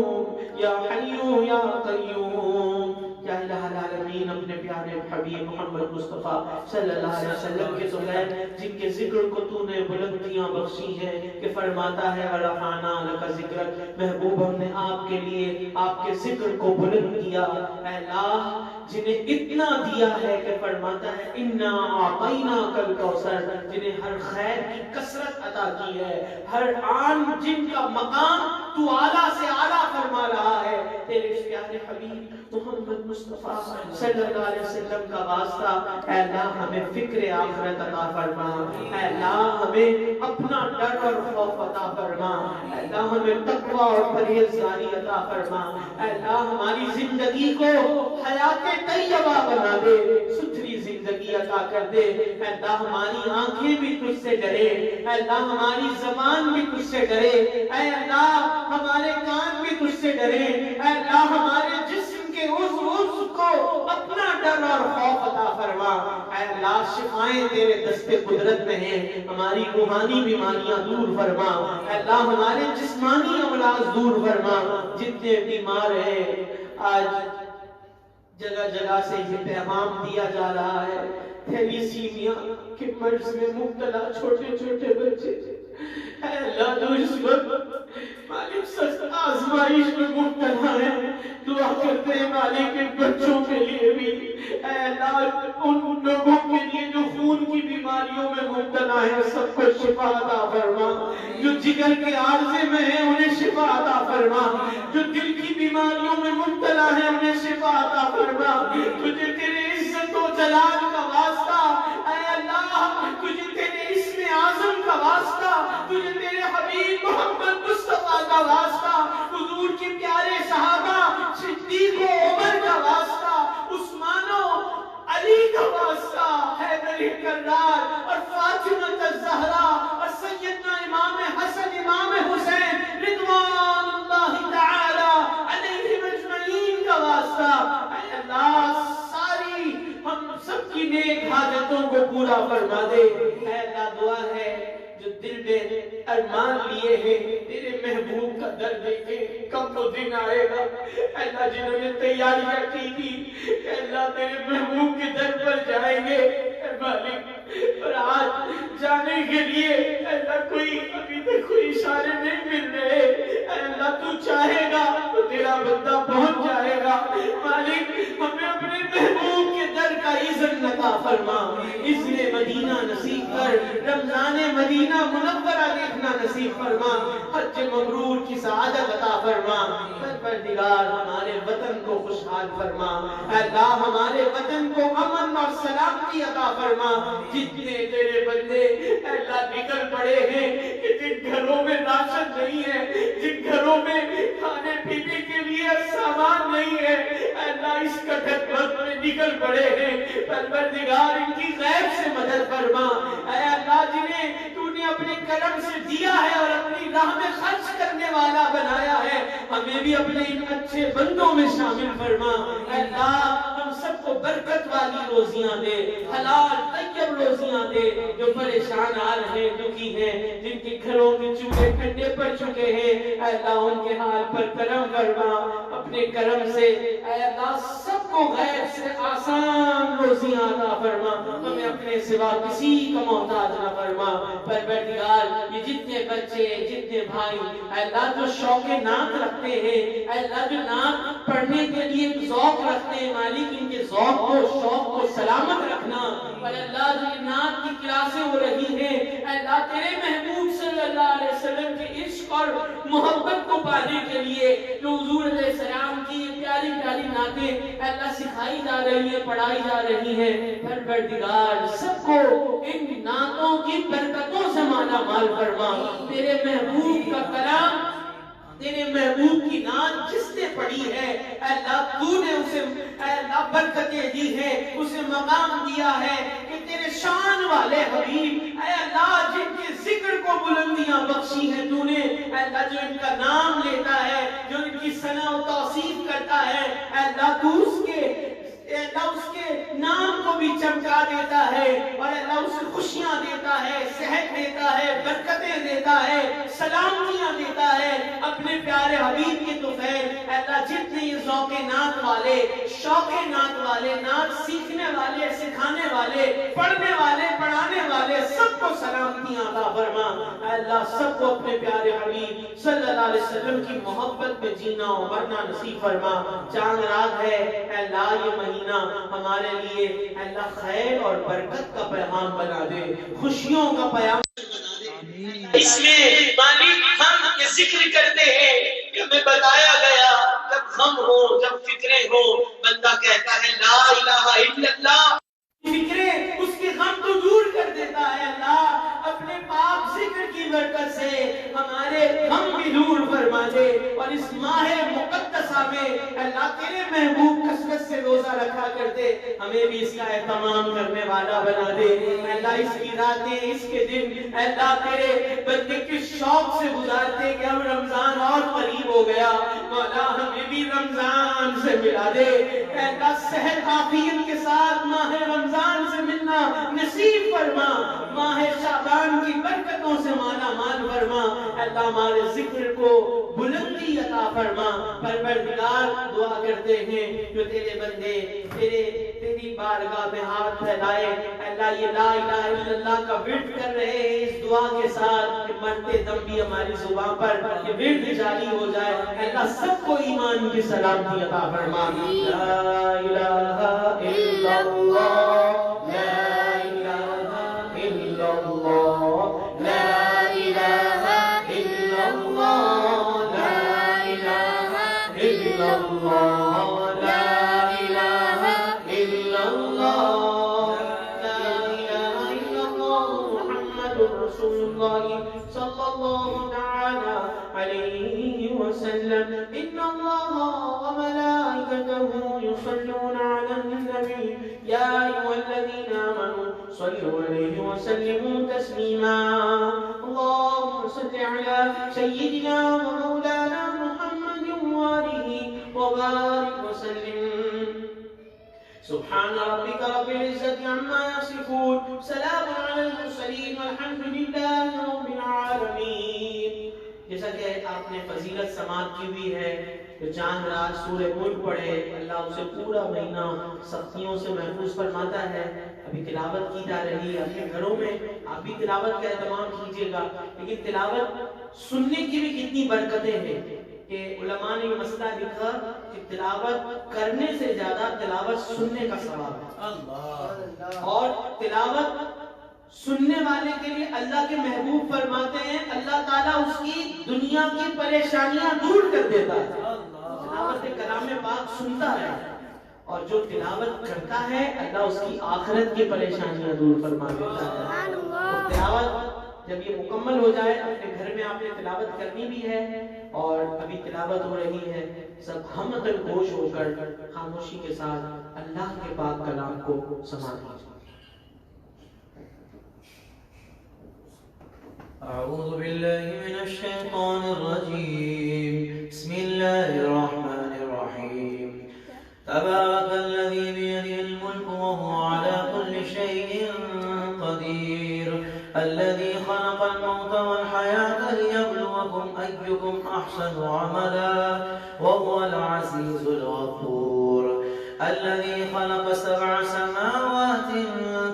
یا حی یا قیوم. یا الہ العالمین اپنے پیارے حبیب محمد مصطفیٰ صلی اللہ علیہ وسلم کے طفیل جن کے ذکر کو تو نے بلندیاں بخشی ہیں کہ فرماتا ہے وَرَفَعْنَا لَكَ ذِكْرَكَ. محبوب ہم نے آپ کے لیے آپ کے ذکر کو بلند کیا. اے اللہ جنہیں اتنا دیا ہے کہ فرماتا ہے اِنَّا أَعْطَيْنَاكَ الْكَوْثَرَ، جنہیں ہر خیر کی کثرت عطا کی ہے، ہر آن جن کا مقام تو اعلیٰ سے اعلیٰ فرما رہا ہے، تیرے اس پیارے حبیب محمد مصطفیٰ صلی اللہ علیہ وسلم کا واسطہ، اے اللہ ہمیں فکر آخرت عطا فرما، اے اللہ ہمیں اپنا ڈر اور خوف عطا فرما، اے اللہ ہمیں تقوی اور پرہیزگاری عطا فرما، اے اللہ ہماری زندگی کو حیات طیبہ بنا دے، ستھری زندگی عطا کر دے، اے اللہ ہماری آنکھیں بھی تجھ سے ڈرے، اے اللہ ہماری زبان بھی تجھ سے ڈرے، اے اللہ ہمارے کان بھی تجھ سے ڈرے، اے اللہ ہمارے جسم کے عضو کو اپنا ڈر اور خوف عطا فرما، اے اللہ شفائیں تیرے دست قدرت میں ہیں، ہماری روحانی بیماریاں دور فرما، اے اللہ ہمارے جسمانی امراض دور فرما، جتنے بیمار ہیں آج جگہ جگہ سے یہ پیغام دیا جا رہا ہے، تھیلیسیمیا کے مرض میں مبتلا چھوٹے چھوٹے بچے، اے اللہ تو اس وقت مالک سخت آزمائش میں مبتلا ہے، دعا کرتے ہیں مالک کے بچوں کے لیے بھی، اے اللہ ان لوگوں کے لیے جو خون کی بیماریوں میں مبتلا ہے سب کو شفا عطا فرما، جو جگر کے عارضے میں ہیں انہیں شفا عطا فرما، جو دل کی بیماریوں میں مبتلا ہے انہیں شفا عطا فرما، تجھے تیرے عزت و جلال کا واسطہ، اے اللہ تجھے تیرے اسم اعظم کا واسطہ، تجھے تیرے حبیب محمد مصطفیٰ کا واسطہ، حضور کے پیارے صحابہ صدیق و عمر کا واسطہ، عثمان و علی کا واسطہ، حیدر کرار اور فاطمہ الزہرا اور سیدنا امام حسن امام حسین رضوان اللہ تعالی علیہم اجمعین کا واسطہ، اے اللہ ساری ہم سب کی نیک حاجتوں کو پورا فرما دے، اے اللہ دعا ہے جو دل میں ارمان لیے ہیں تیرے محبوب کا در دیکھیں، کب تو دن آئے گا اے اللہ جنہوں نے تیاریاں کی تھی کہ اللہ تیرے محبوب کے در پر جائیں گے اے مالک، اور آج جانے کے لیے اے اللہ کوئی ابھی تک کوئی اشارے نہیں مل رہے، اے اللہ تو چاہے گا تو تیرا بندہ پہنچ جائے گا، مالک ہمیں اپنے محبوب کے در کا اذن عطا فرما، اذن مدینہ نصیب کر، رمضان مدینہ منورہ دیکھنا نصیب فرما، حج مبرور کی سعادت عطا فرما، پروردگار ہمارے وطن کو خوشحال فرما، اے اللہ ہمارے وطن کو امن اور سلامتی عطا فرما، جتنے تیرے بندے اے اللہ نکل پڑے ہیں کہ جن گھروں میں راشن نہیں ہے، جن گھروں میں کھانے پینے کے لیے سامان نہیں ہے، اے اللہ اس کٹھن وقت میں نکل پڑے ہیں، پروردگار ان کی غیب سے مدد فرما، اے اللہ جنہیں تو نے اپنے کرم سے دیا ہے اور اپنی راہ میں خرچ کرنے والا بنایا ہے، ہمیں بھی اپنے ان اچھے بندوں میں شامل فرما، اے اللہ ہم سب کو برکت والی روزیاں دے، حلال طیب روزیاں دے، جو پریشان آ رہے دکھی ہیں، جن کے گھروں کے چولہے ٹھنڈے پڑ چکے ہیں، اے اللہ ان کے حال پر کرم فرما، اپنے کرم سے اے اللہ سب کو غیر سے آسان روزیاں عطا فرما، ہمیں اپنے سوا کسی کا محتاج نہ فرما، پروردگار یہ جتنے بچے جتنے بھائی اے اللہ جو شوق نعت رکھتے ہیں، اے اللہ جو نعت پڑھنے کے لیے ذوق رکھتے ہیں، مالک ان کے ذوق کو شوق کو سلامت رکھنا، اور اللہ جو نعت کی کلاسیں ہو رہی ہیں، اے اللہ تیرے محبوب صلی اللہ علیہ وسلم کے عشق اور محبت کو پانے کے لیے جو حضور علیہ السلام کی پیاری پیاری نعتیں اے اللہ سکھائی جا رہی ہیں، پڑھائی جا رہی ہیں، پروردگار سب کو ان نعتوں کی برکتوں سے مالا مال فرما، تیرے محبوب کا کلام تیرے محبوب کی نعت جس نے پڑھی ہے اے اللہ تو نے اسے اے اللہ برکتیں دی ہے، اسے مقام دیا ہے کہ تیرے شان والے حبیب اے اللہ جن کے ذکر کو بلندیاں بخشی ہیں تو نے، اے اللہ جو ان کا نام لیتا ہے، جو ان کی ثنا و توصیف کرتا ہے، اے اللہ تو اس کے نام کو بھی چمکا دیتا ہے، اور اللہ اسے خوشیاں دیتا ہے، صحت دیتا ہے، برکتیں دیتا ہے، سلامتیاں دیتا ہے، اپنے پیارے حبیب کے طفیل اے اللہ جتنے یہ ذوق نعت والے، شوق نعت والے، نعت سیکھنے والے، سکھانے والے، پڑھنے والے، پڑھانے والے سب کو سلامتیاں عطا فرما، اے اللہ سب کو اپنے پیارے حبیب صلی اللہ علیہ وسلم کی محبت میں جینا و مرنا نصیب فرما، چاند رات ہے اے اللہ یہ مہینہ ہمارے لیے اے اللہ خیر اور برکت کا پیغام بنا دے، خوشیوں کا پیغام بنا دے، اس میں مالک ہم ذکر کرتے ہیں کہ ہمیں بتایا گیا جب غم ہو جب فکریں ہو بندہ کہتا ہے لا الہ الا اللہ، فکریں اس کے غم کو دور کر دیتا ہے اللہ اپنے پاک ذکر کی برکت سے ہمارے غم بھی دور فرما دے، اور اس ماہ مقدسہ میں اللہ تیرے محبوب کثرت سے روزہ رکھا کرتے ہمیں بھی اس کا اہتمام کرنے والا بنا دے اللہ، اس کی راتیں اس کے دن اللہ تیرے بندے کے شوق سے گزارتے کہ اب رمضان اور قریب ہو گیا، مولا ہمیں بھی رمضان سے ملا دے اللہ، صحت عافیت کے ساتھ ماہ رمضان سے ملنا نصیب فرما، ماہ شعبان کی برکتوں سے مالا مال فرما اللہ، ہمارے ذکر کو بلندی عطا فرما، پروردگار دعا کرتے ہیں جو تیرے بندے تیری بارگاہ میں ہاتھ پھیلائے اللہ، یہ لا الہ الا اللہ کا ورد کر رہے ہیں اس دعا کے ساتھ کہ مرتے دم بھی ہماری زبان پر یہ ورد جاری ہو جائے اللہ، سب کو ایمان کی سلامتی عطا فرما، لا الہ الا اللہ، لا الہ الا اللہ، لا الہ الا اللہ، لا الہ الا اللہ، لا الہ الا اللہ، لا الہ الا اللہ، محمد رسول اللہ صلی اللہ تعالی علیہ وسلم، ان اللہ وملائکته يصلون على النبي يا أيها الذين آمنوا صلوا عليه وسلموا تسليما، اللهم صل على سيدنا ومولانا محمد وآله وبارك وسلم، سبحان ربك رب العزة عما يصفون، سلام على المرسلين والحمد لله رب العالمين۔ جیسا کہ آپ نے فضیلت سماعت کی ہوئی ہے کہ چاند رات سورہ ملک پڑھے اللہ اسے پورا مہینہ سختیوں سے محفوظ فرماتا ہے، ابھی تلاوت کی جا رہی ہے، اپنے گھروں میں آپ بھی تلاوت کا اہتمام کیجیے گا، لیکن تلاوت سننے کی بھی کتنی برکتیں ہیں کہ علماء نے یہ مسئلہ لکھا کہ تلاوت کرنے سے زیادہ تلاوت سننے کا ثواب ہے اللہ، اور تلاوت سننے والے کے لیے اللہ کے محبوب فرماتے ہیں اللہ تعالیٰ اس کی دنیا کی پریشانیاں دور کر دیتا ہے، تلاوت کلام پاک سنتا ہے اور جو تلاوت کرتا ہے اللہ اس کی آخرت کی پریشانیاں دور فرما دیتا ہے۔ تو تلاوت جب یہ مکمل ہو جائے اپنے گھر میں آپ نے تلاوت کرنی بھی ہے، اور ابھی تلاوت ہو رہی ہے، سب ہم گوش ہو کر خاموشی کے ساتھ اللہ کے پاک کلام کو سماعت کیجیے۔ أعوذ بالله من الشيطان الرجيم، بسم الله الرحمن الرحيم، تبارك الذي بيده الملك وهو على كل شيء قدير، الذي خلق الموت والحياة ليبلوكم أيكم أحسن عملا وهو العزيز الغفور، الذي خلق 7 سماوات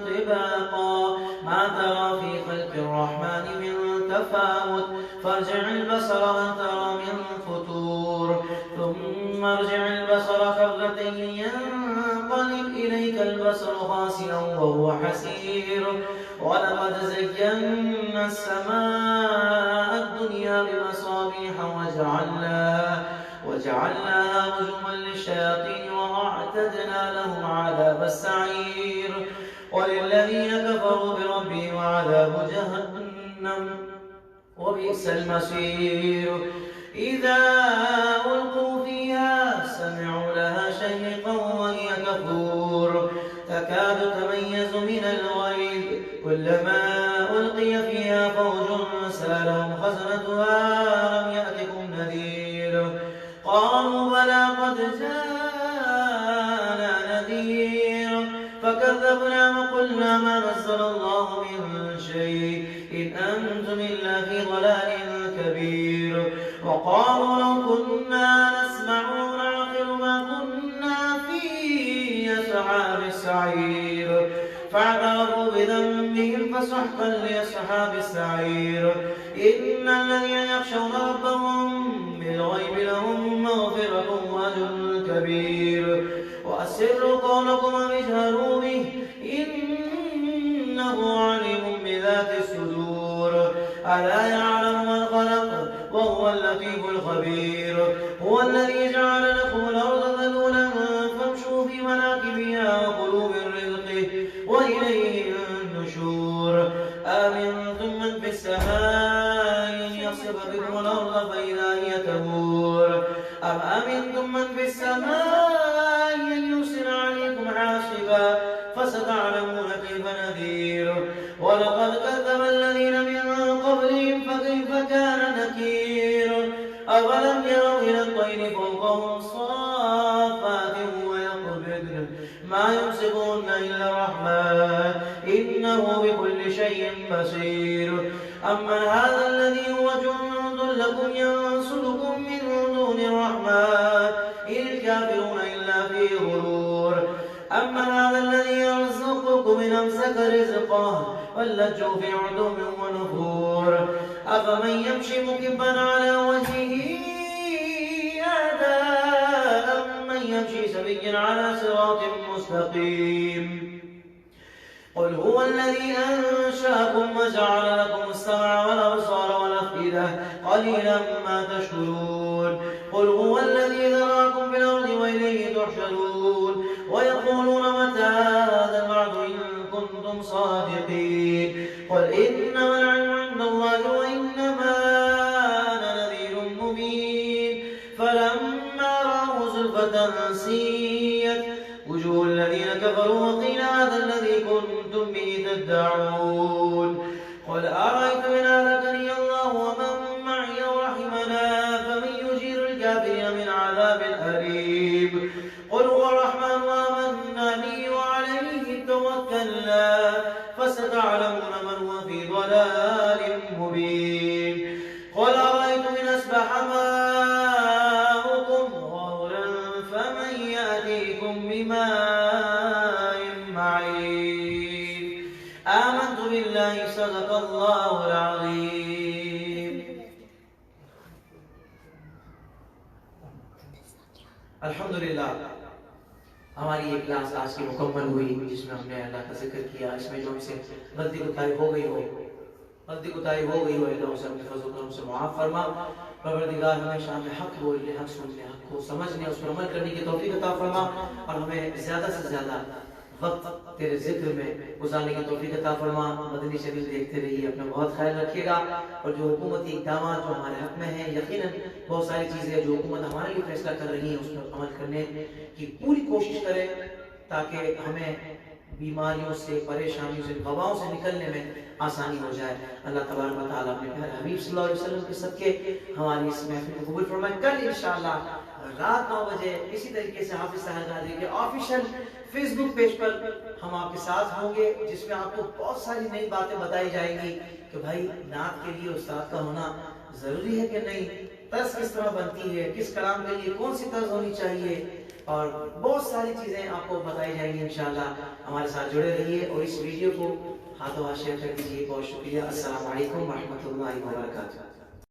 طباقا ما ترى في خلق الرحمن من تفاوت فارجع البصر هل ترى من فطور ثم ارجع البصر كرتين ينقلب إليك البصر خاسئا وهو حسير، ولقد زينا السماء الدنيا بمصابيح وجعلناها رجوما للشياطين وأعتدنا لهم عذاب السعير، وللذين كفروا بربهم عذاب جهنم وبئس المصير، إذا ألقوا فيها سمعوا لها شهيقا وهي كفور تكاد تميز من الغيظ، كلما ألقي فيها فوج سألهم خزنتها ألم يأتكم نذير، قالوا بلى قد جاءنا نذير فكذبنا وقلنا ما نزل الله من شيء إن أنتم إلا في ضلال كبير، وقالوا لو كنا نسمع ونعقل ما كنا في أصحاب السعير، فاعترفوا بذنبهم فسحقا لأصحاب السعير، إن الذين يخشون ربهم بالغيب لهم مغفرة وأجر كبير، وأسروا قولكم واجهروا به إنه عليم بذات الصدور، ألا يعلم من خلق وهو هو اللطيف الخبير. هو الذي جعل لكم الأرض ذلولا فامشوا في مناكبها وكلوا من رزقه وإليه النشور. أأمنتم من في السماء أن يخسف بكم الأرض فإذا هي تمور أم أمنتم من في السماء أن يرسل عليكم حاصبا فستعلمون كيف نذير. ولقد كذب الذين من قبلهم فكيف كان نكير. أولم يروا إلى الطير فوقهم صافات ويقبضن ما يمسكهن إلا الرحمن إنه بكل شيء بصير. أمن هذا الذي هو جند لكم ينصركم من دون الرحمن إن الكافرون إلا في غرور. أمن هذا الذي يرزقكم إن أمسك رزقه بل لجوا في عتو ونفور. أفمن يمشي مكبا على وجهه أهدى أمن يمشي سويا على صراط مستقيم. قل هو الذي أنشأكم وجعل لكم السمع والأبصار والأفئدة قليلا ما تشكرون. قل هو الذي ذراكم في الأرض وإليه تحشرون. ويقولون متى هذا الوعد إن كنتم صادقين. قل إنما العلم عند الله وإنما أنا نذير مبين. فلما رأوا زلفة سيئت وجوه الذين كفروا وقيل هذا الذي كنتم به تدعون. قل أرأيتم إن أهلكني الله ومن معي ورحمنا فمن يجير الكافرين من عذاب أليم. قل هو الرحمن آمنا به وعليه توكلنا فستعلمون من هو في ضلال مبين. قل أرأيتم إن أصبح ماؤكم غورا فمن يأتيكم بماء معين. آمنت بالله صدق الله العظيم. الحمدللہ ہماری یہ کلاس آج کی مکمل ہوئی جس میں ہم نے اللہ کا ذکر کیا. اس میں جو ہم سے غلطی کوتاہی ہو گئی ہو اللہ اسے اپنے فضل و کرم سے معاف فرما. پروردگار ہمیشہ ہمیں حق بولنے, حق سننے, حق کو سمجھنے, اس پر عمل کرنے کی توفیق عطا فرما اور ہمیں زیادہ سے زیادہ وقت تیرے ذکر میں گزارنے کی توفیق عطا فرما. مدنی شریف دیکھتے رہیے, اپنا بہت خیال رکھیے گا. اور جو حکومتی اقدامات جو ہمارے حق میں ہیں, یقیناً بہت ساری چیزیں جو حکومت ہمارے لیے فیصلہ کر رہی ہیں اس پر عمل کرنے کی پوری کوشش کریں تاکہ ہمیں بیماریوں سے, پریشانیوں سے, وباؤں سے نکلنے میں آسانی ہو جائے. اللہ تبارک و تعالیٰ اپنے پیارے حبیب صلی اللہ علیہ وسلم کے صدقے ہماری اس محفل کو قبول فرمائے. کل انشاءاللہ رات 9 بجے اسی طریقے سے حافظ صاحب غازی کے آفیشیل فیس بک پیج پر ہم آپ کے ساتھ ہوں گے, جس میں آپ کو بہت ساری نئی باتیں بتائی جائیں گی کہ بھائی نعت کے لیے استاد کا ہونا ضروری ہے کہ نہیں, طرز کس طرح بنتی ہے, کس کلام کے لیے کون سی طرز ہونی چاہیے, اور بہت ساری چیزیں آپ کو بتائی جائیں گی. انشاءاللہ ہمارے ساتھ جڑے رہیے اور اس ویڈیو کو ہاتھوں ہاتھ شیئر کر دیجیے. بہت شکریہ. السلام علیکم ورحمۃ اللہ وبرکاتہ.